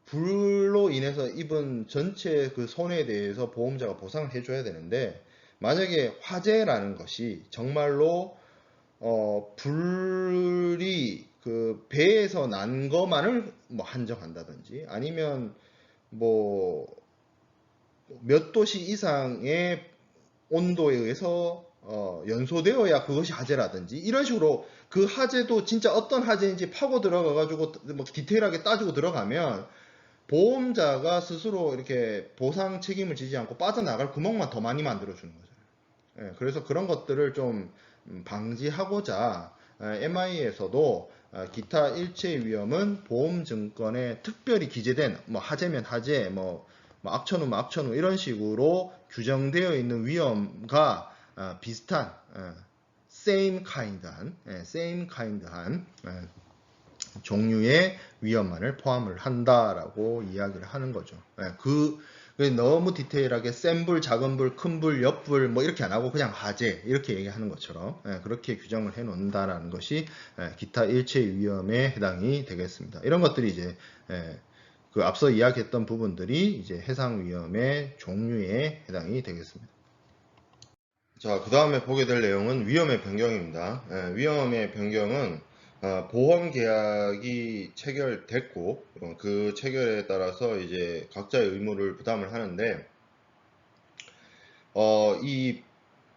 불로 인해서 입은 전체 그 손해에 대해서 보험자가 보상을 해줘야 되는데 만약에 화재라는 것이 정말로 불이 그 배에서 난 것만을 뭐 한정한다든지 아니면 뭐 몇 도씨 이상의 온도에 의해서 연소되어야 그것이 화재라든지 이런 식으로 그 화재도 진짜 어떤 화재인지 파고 들어가 가지고 뭐 디테일하게 따지고 들어가면 보험자가 스스로 이렇게 보상 책임을 지지 않고 빠져나갈 구멍만 더 많이 만들어 주는 거죠. 그래서 그런 것들을 좀 방지하고자 MI에서도 기타 일체의 위험은 보험증권에 특별히 기재된 뭐 화재면 화재, 뭐 악천후, 악천후 이런 식으로 규정되어 있는 위험과 비슷한 same kind한 종류의 위험만을 포함을 한다라고 이야기를 하는 거죠. 너무 디테일하게 센 불, 작은 불, 큰 불, 옆불 뭐 이렇게 안 하고 그냥 화재 이렇게 얘기하는 것처럼 그렇게 규정을 해 놓는다라는 것이 기타 일체 위험에 해당이 되겠습니다. 이런 것들이 이제 그 앞서 이야기했던 부분들이 이제 해상 위험의 종류에 해당이 되겠습니다. 자, 그 다음에 보게 될 내용은 위험의 변경입니다. 위험의 변경은 보험 계약이 체결됐고 그 체결에 따라서 이제 각자의 의무를 부담을 하는데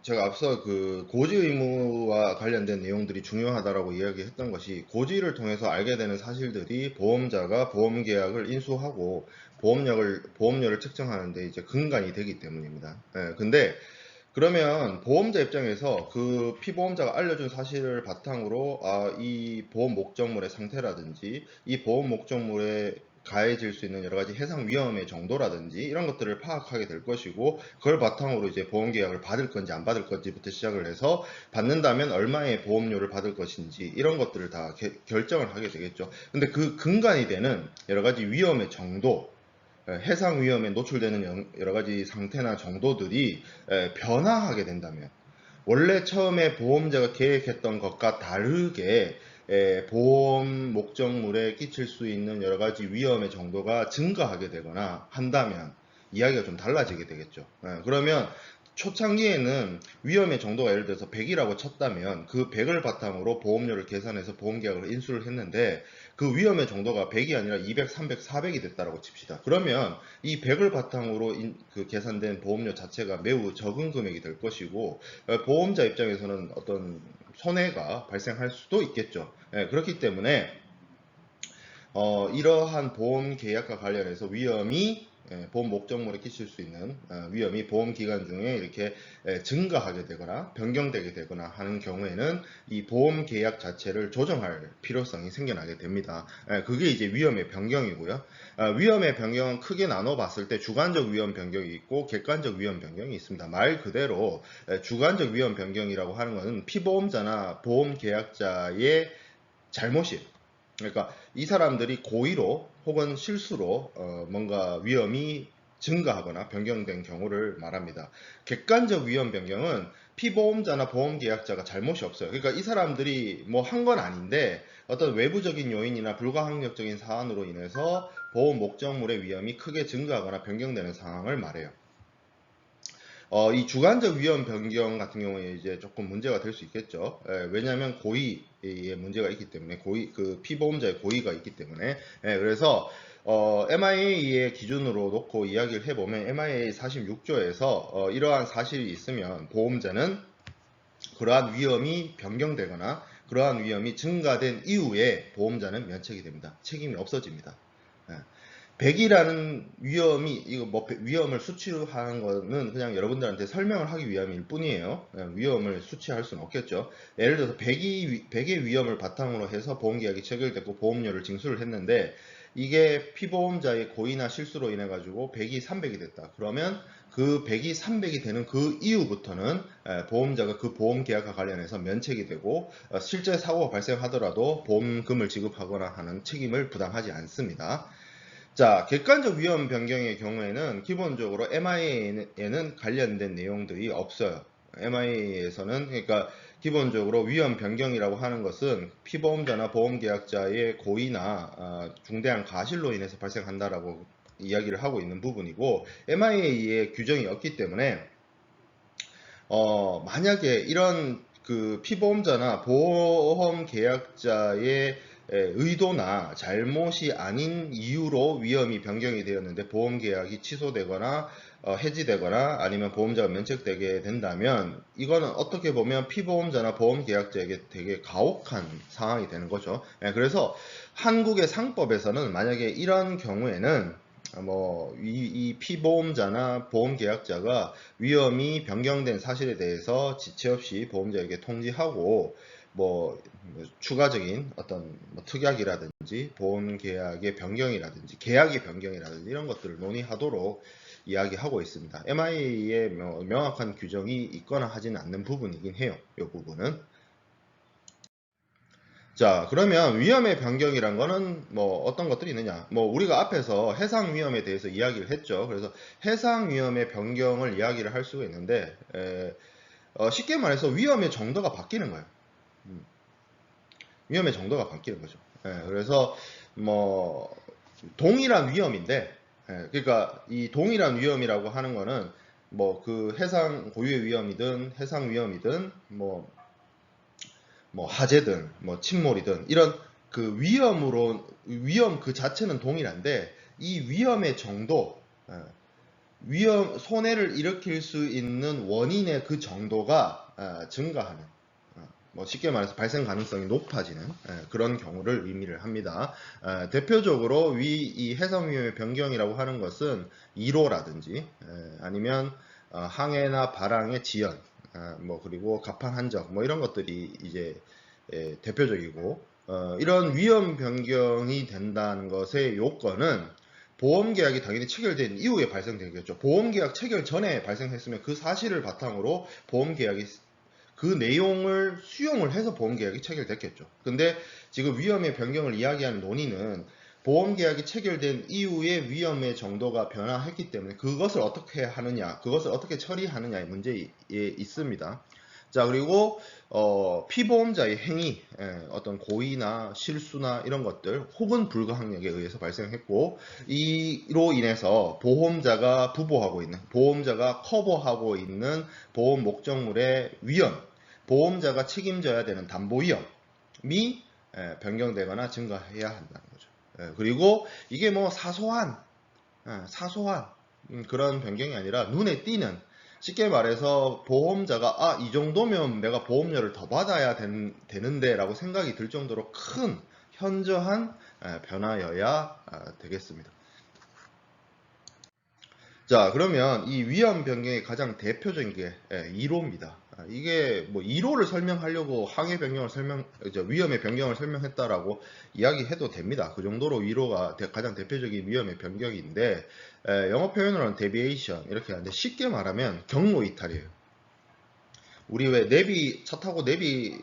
제가 앞서 그 고지 의무와 관련된 내용들이 중요하다라고 이야기했던 것이 고지를 통해서 알게 되는 사실들이 보험자가 보험 계약을 인수하고 보험료를 측정하는데 이제 근간이 되기 때문입니다. 근데 그러면 보험자 입장에서 그 피보험자가 알려준 사실을 바탕으로 이 보험 목적물의 상태라든지 이 보험 목적물에 가해질 수 있는 여러 가지 해상 위험의 정도라든지 이런 것들을 파악하게 될 것이고 그걸 바탕으로 이제 보험 계약을 받을 건지 안 받을 건지부터 시작을 해서 받는다면 얼마의 보험료를 받을 것인지 이런 것들을 다 결정을 하게 되겠죠. 근데 그 근간이 되는 여러 가지 위험의 정도 해상 위험에 노출되는 여러 가지 상태나 정도들이 변화하게 된다면 원래 처음에 보험자가 계획했던 것과 다르게 보험 목적물에 끼칠 수 있는 여러 가지 위험의 정도가 증가하게 되거나 한다면 이야기가 좀 달라지게 되겠죠. 그러면 초창기에는 위험의 정도가 예를 들어서 100이라고 쳤다면 그 100을 바탕으로 보험료를 계산해서 보험계약을 인수를 했는데 그 위험의 정도가 100이 아니라 200, 300, 400이 됐다라고 칩시다. 그러면 이 100을 바탕으로 그 계산된 보험료 자체가 매우 적은 금액이 될 것이고 보험자 입장에서는 어떤 손해가 발생할 수도 있겠죠. 그렇기 때문에 이러한 보험 계약과 관련해서 위험이 보험 목적물에 끼칠 수 있는 위험이 보험 기간 중에 이렇게 증가하게 되거나 변경되게 되거나 하는 경우에는 이 보험 계약 자체를 조정할 필요성이 생겨나게 됩니다. 그게 이제 위험의 변경이고요. 위험의 변경은 크게 나눠 봤을 때 주관적 위험 변경이 있고 객관적 위험 변경이 있습니다. 말 그대로 주관적 위험 변경이라고 하는 것은 피보험자나 보험 계약자의 잘못이에요. 그러니까 이 사람들이 고의로 혹은 실수로 뭔가 위험이 증가하거나 변경된 경우를 말합니다. 객관적 위험 변경은 피보험자나 보험계약자가 잘못이 없어요. 그러니까 이 사람들이 뭐 한 건 아닌데 어떤 외부적인 요인이나 불가항력적인 사안으로 인해서 보험 목적물의 위험이 크게 증가하거나 변경되는 상황을 말해요. 이 주관적 위험 변경 같은 경우에 이제 조금 문제가 될 수 있겠죠. 왜냐하면 고의의 문제가 있기 때문에 그 피보험자의 고의가 있기 때문에 그래서 MIA의 기준으로 놓고 이야기를 해보면 MIA 46조에서 이러한 사실이 있으면 보험자는 그러한 위험이 변경되거나 그러한 위험이 증가된 이후에 보험자는 면책이 됩니다. 책임이 없어집니다. 100이라는 위험이 이거 뭐 위험을 수치하는 거는 그냥 여러분들한테 설명을 하기 위함일 뿐이에요. 위험을 수치할 수는 없겠죠. 예를 들어서 100의 위험을 바탕으로 해서 보험계약이 체결됐고 보험료를 징수를 했는데 이게 피보험자의 고의나 실수로 인해 가지고 100이 300이 됐다. 그러면 그 100이 300이 되는 그 이후부터는 보험자가 그 보험계약과 관련해서 면책이 되고 실제 사고가 발생하더라도 보험금을 지급하거나 하는 책임을 부담하지 않습니다. 자, 객관적 위험 변경의 경우에는 기본적으로 MIA에는 관련된 내용들이 없어요. MIA에서는 그러니까 기본적으로 위험 변경이라고 하는 것은 피보험자나 보험계약자의 고의나 중대한 과실로 인해서 발생한다라고 이야기를 하고 있는 부분이고 MIA의 규정이 없기 때문에 만약에 이런 그 피보험자나 보험계약자의 의도나 잘못이 아닌 이유로 위험이 변경이 되었는데 보험계약이 취소되거나 해지되거나 아니면 보험자가 면책되게 된다면 이거는 어떻게 보면 피보험자나 보험계약자에게 되게 가혹한 상황이 되는 거죠. 그래서 한국의 상법에서는 만약에 이런 경우에는 이 피보험자나 보험계약자가 위험이 변경된 사실에 대해서 지체 없이 보험자에게 통지하고 추가적인 어떤 특약이라든지 보험계약의 변경이라든지 계약의 변경이라든지 이런 것들을 논의하도록 이야기하고 있습니다. MIA의 명확한 규정이 있거나 하지는 않는 부분이긴 해요. 이 부분은. 자, 그러면 위험의 변경이란 거는 어떤 것들이 있느냐? 우리가 앞에서 해상 위험에 대해서 이야기를 했죠. 그래서 해상 위험의 변경을 이야기를 할 수가 있는데 쉽게 말해서 위험의 정도가 바뀌는 거예요. 위험의 정도가 바뀌는 거죠. 그래서 동일한 위험인데 그러니까 이 동일한 위험이라고 하는 거는 그 해상 고유의 위험이든 해상 위험이든 화재든 침몰이든 이런 그 위험 그 자체는 동일한데 이 위험의 정도 손해를 일으킬 수 있는 원인의 그 정도가 증가하는 쉽게 말해서 발생 가능성이 높아지는 그런 경우를 의미를 합니다. 대표적으로 이 해상 위험의 변경이라고 하는 것은 1호라든지 아니면 항해나 발항의 지연 그리고 갑판 한적 이런 것들이 이제 대표적이고 이런 위험 변경이 된다는 것의 요건은 보험계약이 당연히 체결된 이후에 발생되겠죠. 보험계약 체결 전에 발생했으면 그 사실을 바탕으로 보험계약이 그 내용을 수용을 해서 보험계약이 체결됐겠죠. 근데 지금 위험의 변경을 이야기하는 논의는 보험계약이 체결된 이후에 위험의 정도가 변화했기 때문에 그것을 어떻게 하느냐, 그것을 어떻게 처리하느냐의 문제에 있습니다. 자, 그리고 피보험자의 행위, 어떤 고의나 실수나 이런 것들 혹은 불가항력에 의해서 발생했고, 이로 인해서 보험자가 부보하고 있는, 보험자가 커버하고 있는 보험 목적물의 위험, 보험자가 책임져야 되는 담보 위험이 변경되거나 증가해야 한다는 거죠. 그리고 이게 뭐 사소한 그런 변경이 아니라 눈에 띄는, 쉽게 말해서 보험자가 이 정도면 내가 보험료를 더 받아야 되는데 라고 생각이 들 정도로 큰 현저한 변화여야 되겠습니다. 자, 그러면 이 위험 변경의 가장 대표적인 게 2로입니다. 이게 뭐 2로를 설명하려고 항해 변경을 위험의 변경을 설명했다라고 이야기해도 됩니다. 그 정도로 2로가 가장 대표적인 위험의 변경인데, 영어 표현으로는 데비에이션 이렇게 하는데, 쉽게 말하면 경로 이탈이에요. 우리 왜 차 타고 내비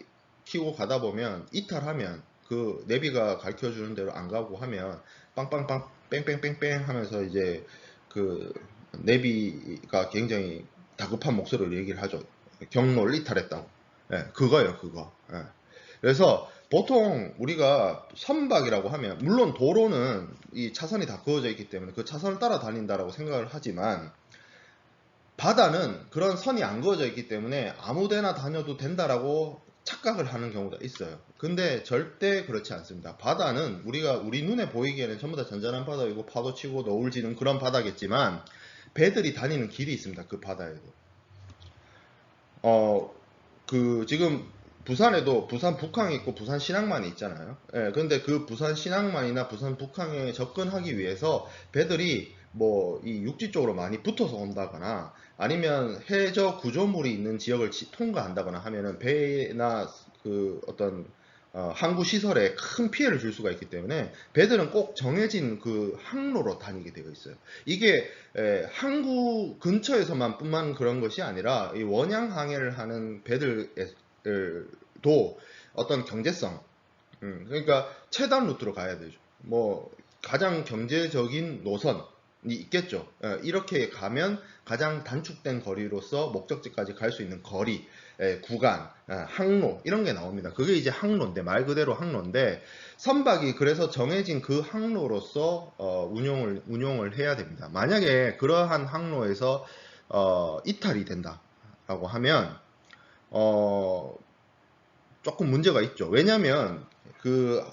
키고 가다 보면 이탈하면 그 내비가 가르쳐 주는 대로 안 가고 하면 빵빵빵 뺑뺑뺑뺑 하면서 이제 그 내비가 굉장히 다급한 목소리로 얘기를 하죠. 경로를 이탈했다고. 그거예요, 그거. 그래서 보통 우리가 선박이라고 하면, 물론 도로는 이 차선이 다 그어져 있기 때문에 그 차선을 따라 다닌다라고 생각을 하지만, 바다는 그런 선이 안 그어져 있기 때문에 아무데나 다녀도 된다라고 착각을 하는 경우가 있어요. 근데 절대 그렇지 않습니다. 바다는 우리 눈에 보이기에는 전부 다 잔잔한 바다이고 파도 치고 너울 지는 그런 바다겠지만, 배들이 다니는 길이 있습니다. 그 바다에도. 지금 부산에도 부산 북항이 있고 부산 신항만이 있잖아요. 근데 그 부산 신항만이나 부산 북항에 접근하기 위해서 배들이 뭐 이 육지 쪽으로 많이 붙어서 온다거나, 아니면 해저 구조물이 있는 지역을 통과한다거나 하면은 배나 그 어떤 항구 시설에 큰 피해를 줄 수가 있기 때문에 배들은 꼭 정해진 그 항로로 다니게 되어 있어요. 이게 항구 근처에서만 뿐만 그런 것이 아니라 이 원양 항해를 하는 배들도 어떤 경제성, 그러니까 최단 루트로 가야 되죠. 뭐 가장 경제적인 노선이 있겠죠. 이렇게 가면 가장 단축된 거리로서 목적지까지 갈 수 있는 거리, 구간, 항로 이런 게 나옵니다. 그게 이제 항로인데, 말 그대로 항로인데, 선박이 그래서 정해진 그 항로로서 운용을 해야 됩니다. 만약에 그러한 항로에서 이탈이 된다라고 하면 조금 문제가 있죠. 왜냐하면 그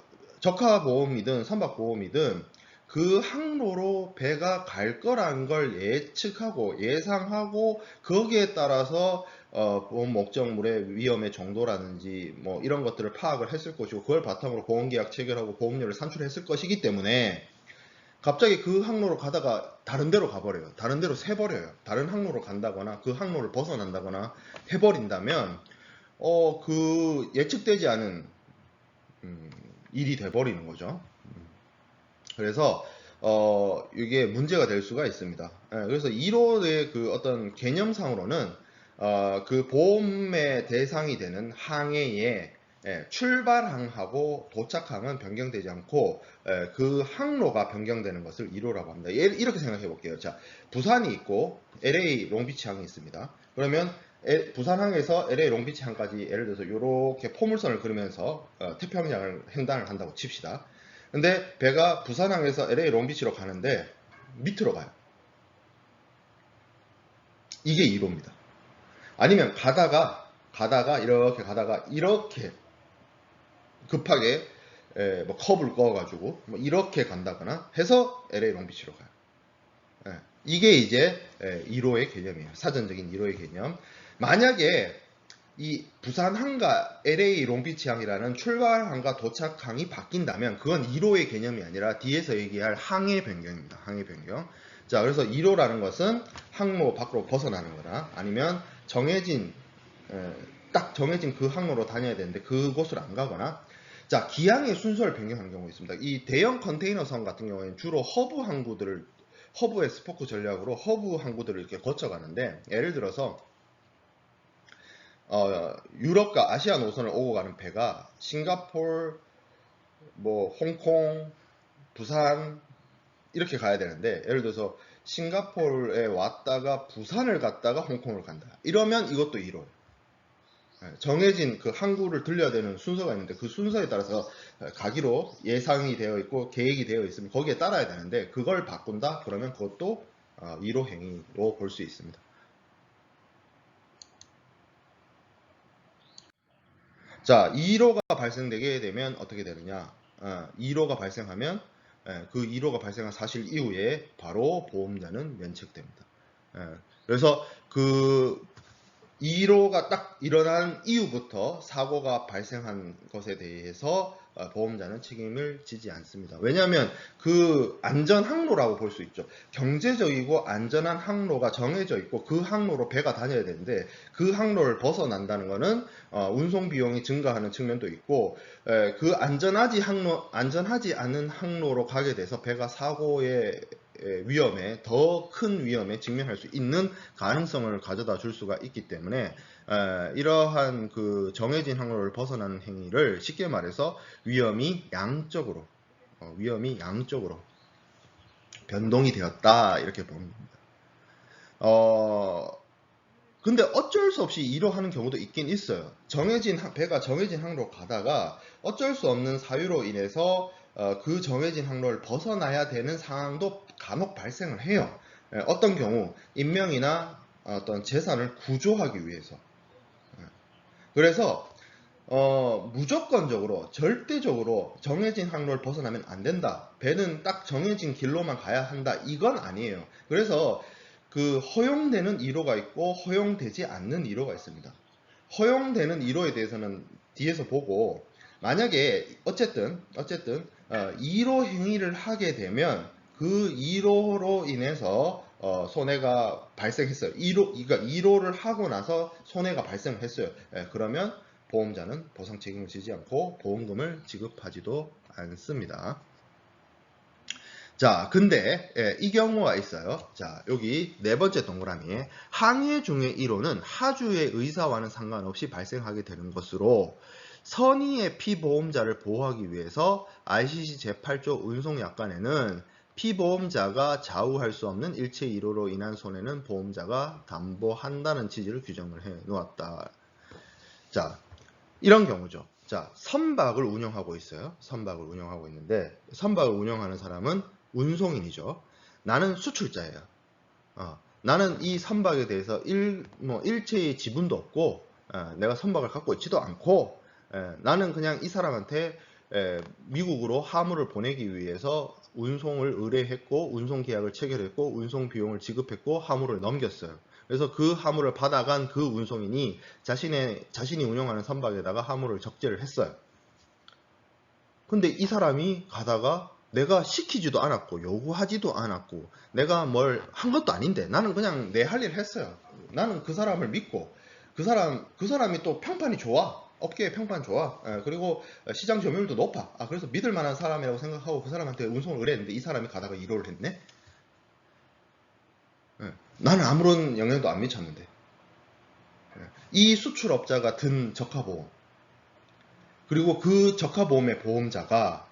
적하보험이든 선박보험이든 그 항로로 배가 갈 거라는 걸 예측하고 예상하고, 거기에 따라서 보험 목적물의 위험의 정도라든지 뭐 이런 것들을 파악을 했을 것이고, 그걸 바탕으로 보험계약 체결하고 보험료를 산출했을 것이기 때문에, 갑자기 그 항로로 가다가 다른 데로 가버려요. 다른 데로 새버려요. 다른 항로로 간다거나 그 항로를 벗어난다거나 해버린다면 그 예측되지 않은 일이 돼버리는 거죠. 그래서 이게 문제가 될 수가 있습니다. 그래서 1호의 그 어떤 개념상으로는 그 보험의 대상이 되는 항해의 출발항하고 도착항은 변경되지 않고 그 항로가 변경되는 것을 1호라고 합니다. 이렇게 생각해 볼게요. 자, 부산이 있고 LA 롱비치항이 있습니다. 그러면 부산항에서 LA 롱비치항까지 예를 들어서 이렇게 포물선을 그리면서 태평양을 횡단을 한다고 칩시다. 근데 배가 부산항에서 LA 롱비치로 가는데 밑으로 가요. 이게 2호입니다. 아니면 이렇게 급하게 뭐 컵을 꺼가지고 뭐 이렇게 간다거나 해서 LA 롱비치로 가요. 이게 이제 1호의 개념이에요. 사전적인 1호의 개념. 만약에 이 부산항과 LA 롱비치항이라는 출발항과 도착항이 바뀐다면 그건 1호의 개념이 아니라 뒤에서 얘기할 항해 변경입니다. 항해 변경. 자, 그래서 1호라는 것은 항로 밖으로 벗어나는 거나, 아니면 딱 정해진 그 항로로 다녀야 되는데 그곳을 안 가거나. 자, 기항의 순서를 변경하는 경우가 있습니다. 이 대형 컨테이너선 같은 경우에는 주로 허브의 스포크 전략으로 허브 항구들을 이렇게 거쳐가는데, 예를 들어서 유럽과 아시아 노선을 오고 가는 배가 싱가포르, 뭐 홍콩, 부산 이렇게 가야 되는데, 예를 들어서 싱가포르에 왔다가 부산을 갔다가 홍콩을 간다. 이러면 이것도 1호예요. 정해진 그 항구를 들려야 되는 순서가 있는데 그 순서에 따라서 가기로 예상이 되어 있고 계획이 되어 있으면 거기에 따라야 되는데 그걸 바꾼다? 그러면 그것도 1호 행위로 볼 수 있습니다. 자, 2호가 발생되게 되면 어떻게 되느냐? 2호가 발생하면 그 2호가 발생한 사실 이후에 바로 보험자는 면책됩니다. 그래서 그 2호가 딱 일어난 이후부터 사고가 발생한 것에 대해서 보험자는 책임을 지지 않습니다. 왜냐하면 그 안전 항로라고 볼 수 있죠. 경제적이고 안전한 항로가 정해져 있고 그 항로로 배가 다녀야 되는데 그 항로를 벗어난다는 것은 운송 비용이 증가하는 측면도 있고 그 안전하지 않은 항로로 가게 돼서 배가 사고의 위험에 더 큰 위험에 직면할 수 있는 가능성을 가져다 줄 수가 있기 때문에 이러한 그 정해진 항로를 벗어나는 행위를 쉽게 말해서 위험이 양적으로 변동이 되었다 이렇게 보는 겁니다. 근데 어쩔 수 없이 이러하는 경우도 있긴 있어요. 배가 정해진 항로로 가다가 어쩔 수 없는 사유로 인해서 그 정해진 항로를 벗어나야 되는 상황도 간혹 발생을 해요. 어떤 경우 인명이나 어떤 재산을 구조하기 위해서. 그래서 무조건적으로 절대적으로 정해진 항로를 벗어나면 안 된다. 배는 딱 정해진 길로만 가야 한다. 이건 아니에요. 그래서 그 허용되는 1호가 있고 허용되지 않는 1호가 있습니다. 허용되는 1호에 대해서는 뒤에서 보고 만약에 어쨌든 2호 행위를 하게 되면 그 2호로 인해서 손해가 발생했어요. 2호를 하고 나서 손해가 발생했어요. 그러면 보험자는 보상 책임을 지지 않고 보험금을 지급하지도 않습니다. 자, 근데 이 경우가 있어요. 자, 여기 네 번째 동그라미에 항해 중의 1호는 하주의 의사와는 상관없이 발생하게 되는 것으로 선의의 피보험자를 보호하기 위해서 ICC 제8조 운송약관에는 피보험자가 좌우할 수 없는 일체 1호로 인한 손해는 보험자가 담보한다는 취지를 규정을 해 놓았다. 자, 이런 경우죠. 자, 선박을 운영하고 있어요. 선박을 운영하고 있는데 선박을 운영하는 사람은 운송인이죠. 나는 수출자예요. 나는 이 선박에 대해서 일체의 지분도 없고 내가 선박을 갖고 있지도 않고 나는 그냥 이 사람한테 미국으로 화물을 보내기 위해서 운송을 의뢰했고 운송 계약을 체결했고 운송 비용을 지급했고 화물을 넘겼어요. 그래서 그 화물을 받아간 그 운송인이 자신이 운영하는 선박에다가 화물을 적재를 했어요. 근데 이 사람이 가다가 내가 시키지도 않았고 요구하지도 않았고 내가 뭘 한 것도 아닌데 나는 그냥 내 할 일을 했어요. 나는 그 사람을 믿고 그 사람이 또 평판이 좋아. 업계의 평판 좋아. 그리고 시장 점유율도 높아. 그래서 믿을 만한 사람이라고 생각하고 그 사람한테 운송을 의뢰했는데 이 사람이 가다가 1호를 했네. 나는 아무런 영향도 안 미쳤는데. 이 수출업자가 든 적하보험 그리고 그 적하보험의 보험자가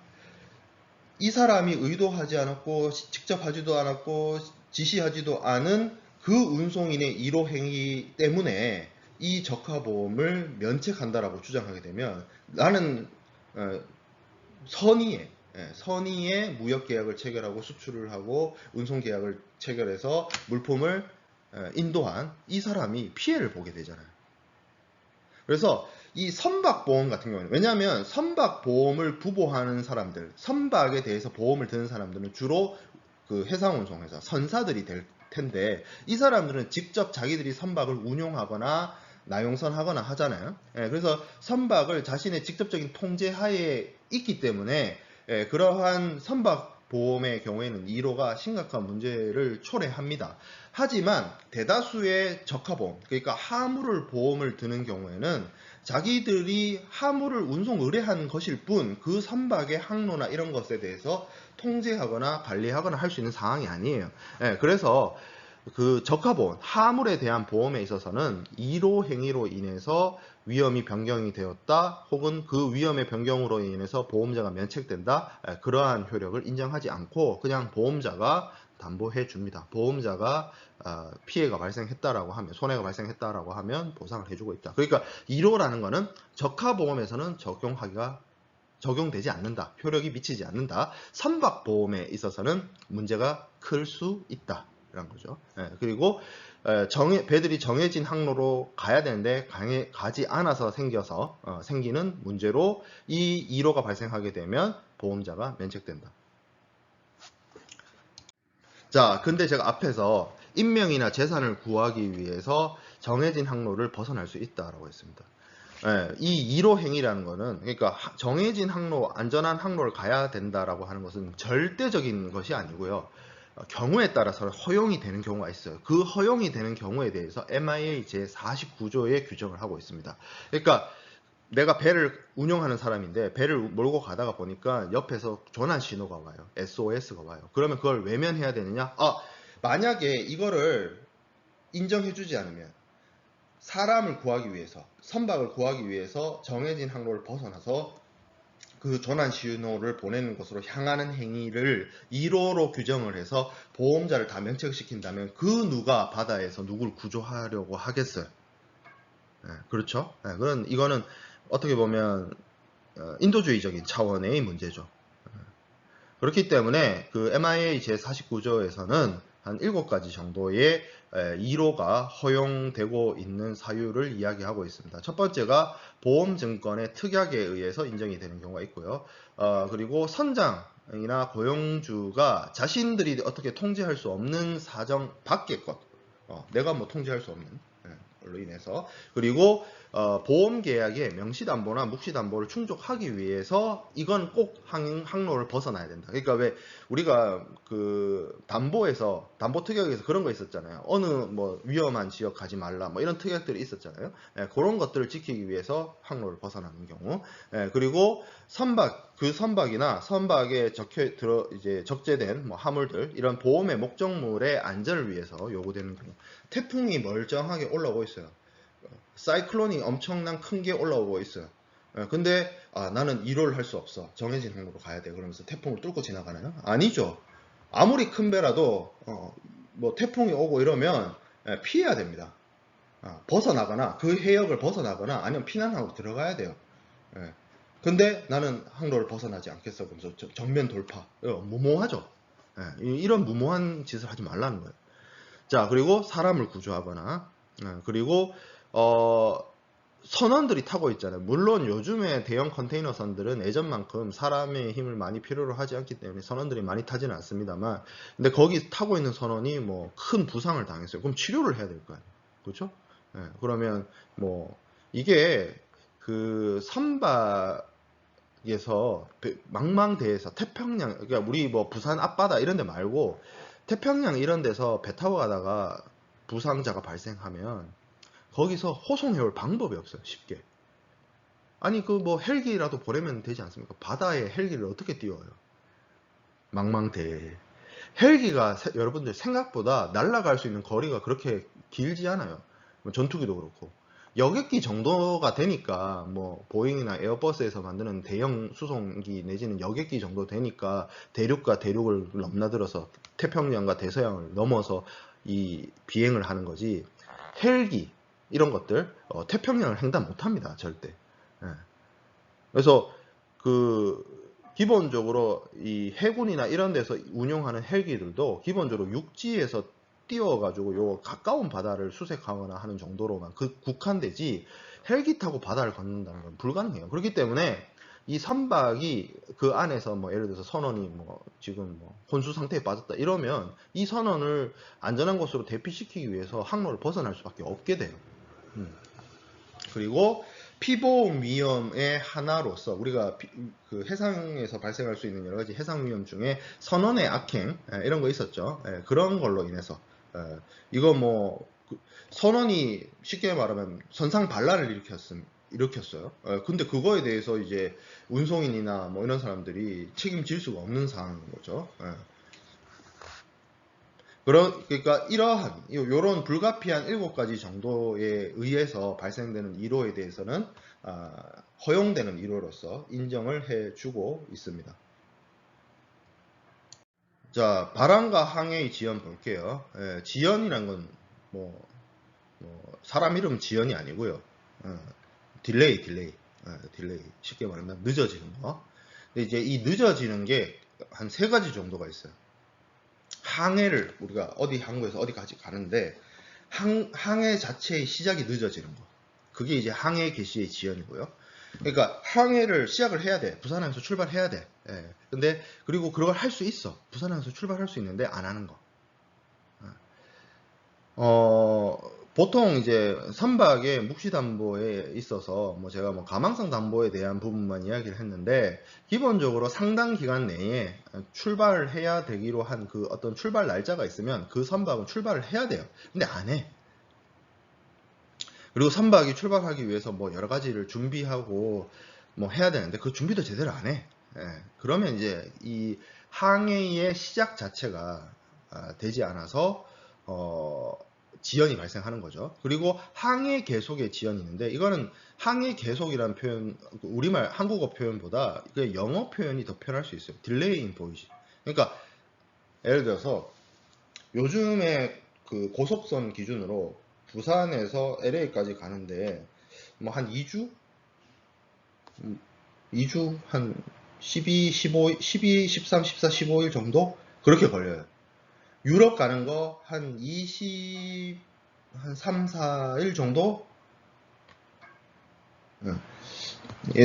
이 사람이 의도하지 않았고 직접 하지도 않았고 지시하지도 않은 그 운송인의 1호 행위 때문에 이 적하보험을 면책한다라고 주장하게 되면 나는 선의의 무역계약을 체결하고 수출을 하고 운송계약을 체결해서 물품을 인도한 이 사람이 피해를 보게 되잖아요. 그래서 이 선박보험 같은 경우는 왜냐하면 선박보험을 부보하는 사람들, 선박에 대해서 보험을 드는 사람들은 주로 그 해상운송회사, 선사들이 될 텐데 이 사람들은 직접 자기들이 선박을 운용하거나 나용선하거나 하잖아요. 그래서 선박을 자신의 직접적인 통제하에 있기 때문에 그러한 선박 보험의 경우에는 1호가 심각한 문제를 초래합니다. 하지만 대다수의 적하보험, 그러니까 화물을 보험을 드는 경우에는 자기들이 화물을 운송 의뢰한 것일 뿐 그 선박의 항로나 이런 것에 대해서 통제하거나 관리하거나 할 수 있는 상황이 아니에요. 그래서 그 적하보험, 화물에 대한 보험에 있어서는 1호 행위로 인해서 위험이 변경이 되었다 혹은 그 위험의 변경으로 인해서 보험자가 면책된다 그러한 효력을 인정하지 않고 그냥 보험자가 담보해 줍니다. 보험자가 피해가 발생했다라고 하면, 손해가 발생했다라고 하면 보상을 해주고 있다. 그러니까 1호라는 거는 적하보험에서는 적용되지 않는다. 효력이 미치지 않는다. 선박보험에 있어서는 문제가 클 수 있다. 라는 거죠. 그리고 배들이 정해진 항로로 가야 되는데 가지 않아서 생기는 문제로 이 1호가 발생하게 되면 보험자가 면책된다. 자, 근데 제가 앞에서 인명이나 재산을 구하기 위해서 정해진 항로를 벗어날 수 있다라고 했습니다. 이 1호 행위라는 거는, 그러니까 정해진 항로, 안전한 항로를 가야 된다라고 하는 것은 절대적인 것이 아니고요. 경우에 따라서 허용이 되는 경우가 있어요. 그 허용이 되는 경우에 대해서 MIA 제49조에 규정을 하고 있습니다. 그러니까 내가 배를 운영하는 사람인데 배를 몰고 가다가 보니까 옆에서 조난 신호가 와요. SOS가 와요. 그러면 그걸 외면해야 되느냐? 만약에 이거를 인정해주지 않으면 사람을 구하기 위해서, 선박을 구하기 위해서 정해진 항로를 벗어나서 그 조난 신호를 보내는 곳으로 향하는 행위를 1호로 규정을 해서 보험자를 다 면책시킨다면 그 누가 바다에서 누굴 구조하려고 하겠어요? 그렇죠? 이거는 어떻게 보면 인도주의적인 차원의 문제죠. 그렇기 때문에 그 MIA 제49조에서는 한 7가지 정도의 2호가 허용되고 있는 사유를 이야기하고 있습니다. 첫 번째가 보험증권의 특약에 의해서 인정이 되는 경우가 있고요. 그리고 선장이나 고용주가 자신들이 어떻게 통제할 수 없는 사정 밖의 것, 내가 뭐 통제할 수 없는 걸로 인해서, 그리고 보험계약에 명시담보나 묵시담보를 충족하기 위해서 이건 꼭 항로를 벗어나야 된다. 그러니까 왜 우리가 그 담보에서, 담보 특약에서 그런 거 있었잖아요. 어느 뭐 위험한 지역 가지 말라 뭐 이런 특약들이 있었잖아요. 그런 것들을 지키기 위해서 항로를 벗어나는 경우. 그리고 그 선박이나 선박에 이제 적재된 뭐 화물들, 이런 보험의 목적물의 안전을 위해서 요구되는 경우. 태풍이 멀쩡하게 올라오고 있어요. 사이클론이 엄청난 큰 게 올라오고 있어요. 근데 나는 1호를 할 수 없어. 정해진 항로로 가야 돼. 그러면서 태풍을 뚫고 지나가나요? 아니죠. 아무리 큰 배라도 뭐 태풍이 오고 이러면 피해야 됩니다. 벗어나거나 그 해역을 벗어나거나 아니면 피난하고 들어가야 돼요. 근데 나는 항로를 벗어나지 않겠어. 그러면서 정면 돌파. 무모하죠. 이런 무모한 짓을 하지 말라는 거예요. 자, 그리고 사람을 구조하거나, 그리고 선원들이 타고 있잖아요. 물론 요즘에 대형 컨테이너 선들은 예전만큼 사람의 힘을 많이 필요로 하지 않기 때문에 선원들이 많이 타지는 않습니다만, 근데 거기 타고 있는 선원이 뭐 큰 부상을 당했어요. 그럼 치료를 해야 될 거 아니에요. 그렇죠? 그러면 뭐 이게 그 선박에서 망망대해에서 태평양, 그러니까 우리 뭐 부산 앞바다 이런 데 말고 태평양 이런 데서 배 타고 가다가 부상자가 발생하면 거기서 호송해올 방법이 없어요. 쉽게. 아니 그 뭐 헬기라도 보내면 되지 않습니까? 바다에 헬기를 어떻게 띄워요? 망망대해. 헬기가 여러분들 생각보다 날아갈 수 있는 거리가 그렇게 길지 않아요. 뭐 전투기도 그렇고. 여객기 정도가 되니까 뭐 보잉이나 에어버스에서 만드는 대형 수송기 내지는 여객기 정도 되니까 대륙과 대륙을 넘나들어서 태평양과 대서양을 넘어서 이 비행을 하는 거지, 헬기 이런 것들 태평양을 횡단 못합니다. 절대. 그래서 그 기본적으로 이 해군이나 이런 데서 운용하는 헬기들도 기본적으로 육지에서 띄워가지고 요 가까운 바다를 수색하거나 하는 정도로만 국한되지, 헬기 타고 바다를 건넌다는 건 불가능해요. 그렇기 때문에 이 선박이 그 안에서 뭐 예를 들어서 선원이 뭐 지금 뭐 혼수 상태에 빠졌다 이러면 이 선원을 안전한 곳으로 대피시키기 위해서 항로를 벗어날 수밖에 없게 돼요. 그리고 피보험 위험의 하나로서 우리가 그 해상에서 발생할 수 있는 여러 가지 해상 위험 중에 선원의 악행 이런 거 있었죠. 그런 걸로 인해서 이거 뭐 선원이 쉽게 말하면 선상 반란을 일으켰어요. 근데 그거에 대해서 이제 운송인이나 뭐 이런 사람들이 책임질 수가 없는 상황인 거죠. 그러니까 이러한 요런 불가피한 7가지 정도에 의해서 발생되는 1호에 대해서는 허용되는 1호로서 인정을 해주고 있습니다. 자, 발항과 항해의 지연 볼게요. 지연이란 건 사람 이름 지연이 아니고요. 딜레이. 딜레이. 쉽게 말하면 늦어지는 거. 근데 이제 이 늦어지는 게 한 세 가지 정도가 있어요. 항해를 우리가 어디 항구에서 어디까지 가는데 항해 자체의 시작이 늦어지는 거. 그게 이제 항해 개시의 지연이고요. 그러니까 항해를 시작을 해야 돼. 부산항에서 출발해야 돼. 근데 그리고 그걸 할 수 있어. 부산항에서 출발할 수 있는데 안 하는 거. 보통 이제 선박의 묵시담보에 있어서 제가 가망성 담보에 대한 부분만 이야기를 했는데, 기본적으로 상당 기간 내에 출발해야 되기로 한 그 어떤 출발 날짜가 있으면 그 선박은 출발을 해야 돼요. 근데 안 해. 그리고 선박이 출발하기 위해서 여러 가지를 준비하고 해야 되는데 그 준비도 제대로 안 해. 그러면 이제 이 항해의 시작 자체가 되지 않아서 지연이 발생하는 거죠. 그리고 항해 계속의 지연이 있는데, 이거는 항해 계속이라는 표현, 우리말 한국어 표현보다 영어 표현이 더 편할 수 있어요. 딜레이 인 보이지. 그러니까 예를 들어서 요즘에 그 고속선 기준으로 부산에서 LA까지 가는데 한 2주? 2주 한 12, 15, 12, 13, 14, 15일 정도? 그렇게 걸려요. 유럽 가는 거 한 3, 4일 정도?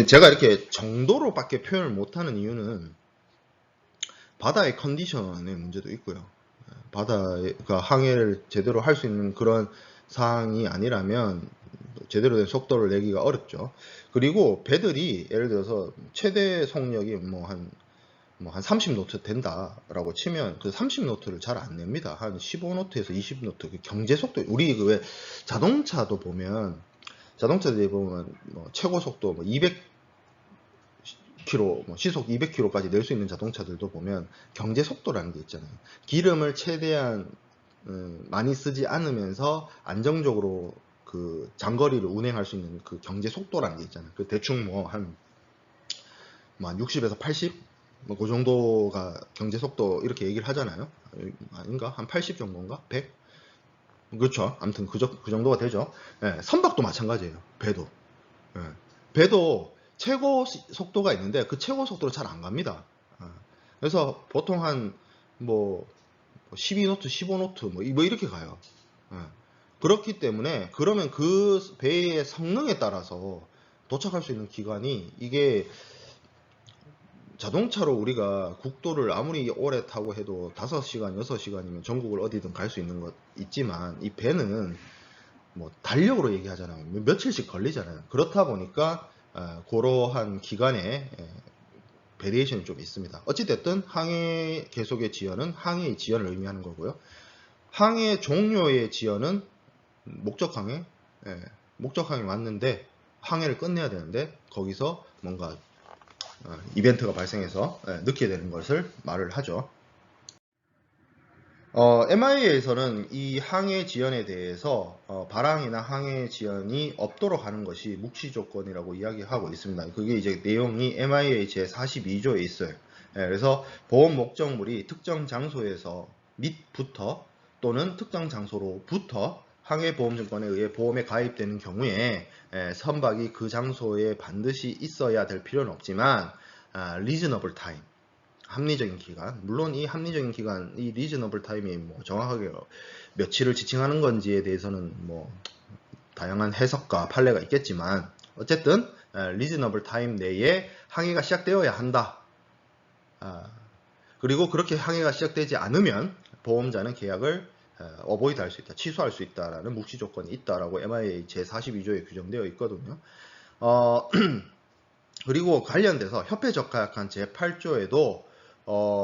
제가 이렇게 정도로밖에 표현을 못하는 이유는 바다의 컨디션의 문제도 있고요. 바다가 항해를 제대로 할 수 있는 그런 상황이 아니라면 제대로 된 속도를 내기가 어렵죠. 그리고 배들이 예를 들어서 최대 속력이 한 30노트 된다라고 치면 그 30노트를 잘 안 냅니다. 한 15노트에서 20노트. 그 경제 속도, 우리 그 왜 자동차도 보면, 자동차들이 보면 최고 속도 200km, 시속 200km까지 낼 수 있는 자동차들도 보면 경제 속도라는 게 있잖아요. 기름을 최대한 많이 쓰지 않으면서 안정적으로 그 장거리를 운행할 수 있는 그 경제 속도라는 게 있잖아요. 그 대충 한 60에서 80? 그 정도가 경제 속도 이렇게 얘기를 하잖아요. 아닌가? 한 80 정도인가? 100? 그렇죠. 아무튼 그 정도가 되죠. 선박도 마찬가지예요. 배도. 배도 최고 속도가 있는데 그 최고 속도로 잘 안 갑니다. 그래서 보통 한 12노트, 15노트 이렇게 가요. 그렇기 때문에 그러면 그 배의 성능에 따라서 도착할 수 있는 기간이, 이게 자동차로 우리가 국도를 아무리 오래 타고 해도 5시간, 6시간이면 전국을 어디든 갈 수 있는 것 있지만, 이 배는 달력으로 얘기하잖아요. 며칠씩 걸리잖아요. 그렇다 보니까 그러한 기간에 베리에이션이 좀 있습니다. 어찌됐든 항해 계속의 지연은 항해의 지연을 의미하는 거고요. 항해 종료의 지연은 목적항해 왔는데 항해를 끝내야 되는데 거기서 뭔가 이벤트가 발생해서 늦게 되는 것을 말을 하죠. MIA에서는 이 항해 지연에 대해서 발항이나 항해 지연이 없도록 하는 것이 묵시 조건이라고 이야기하고 있습니다. 그게 이제 내용이 MIA 제42조에 있어요. 그래서 보험 목적물이 특정 장소에서 밑부터 또는 특정 장소로부터 항해보험증권에 의해 보험에 가입되는 경우에 선박이 그 장소에 반드시 있어야 될 필요는 없지만 reasonable time, 합리적인 기간, 물론 이 합리적인 기간, 이 리즈너블 타임이 정확하게 며칠을 지칭하는 건지에 대해서는 다양한 해석과 판례가 있겠지만, 어쨌든 리즈너블 타임 내에 항해가 시작되어야 한다. 그리고 그렇게 항해가 시작되지 않으면 보험자는 계약을 어보이드 할 수 있다, 취소할 수 있다라는 묵시 조건이 있다라고 MIA 제42조에 규정되어 있거든요. 그리고 관련돼서 협회 적합한 제8조에도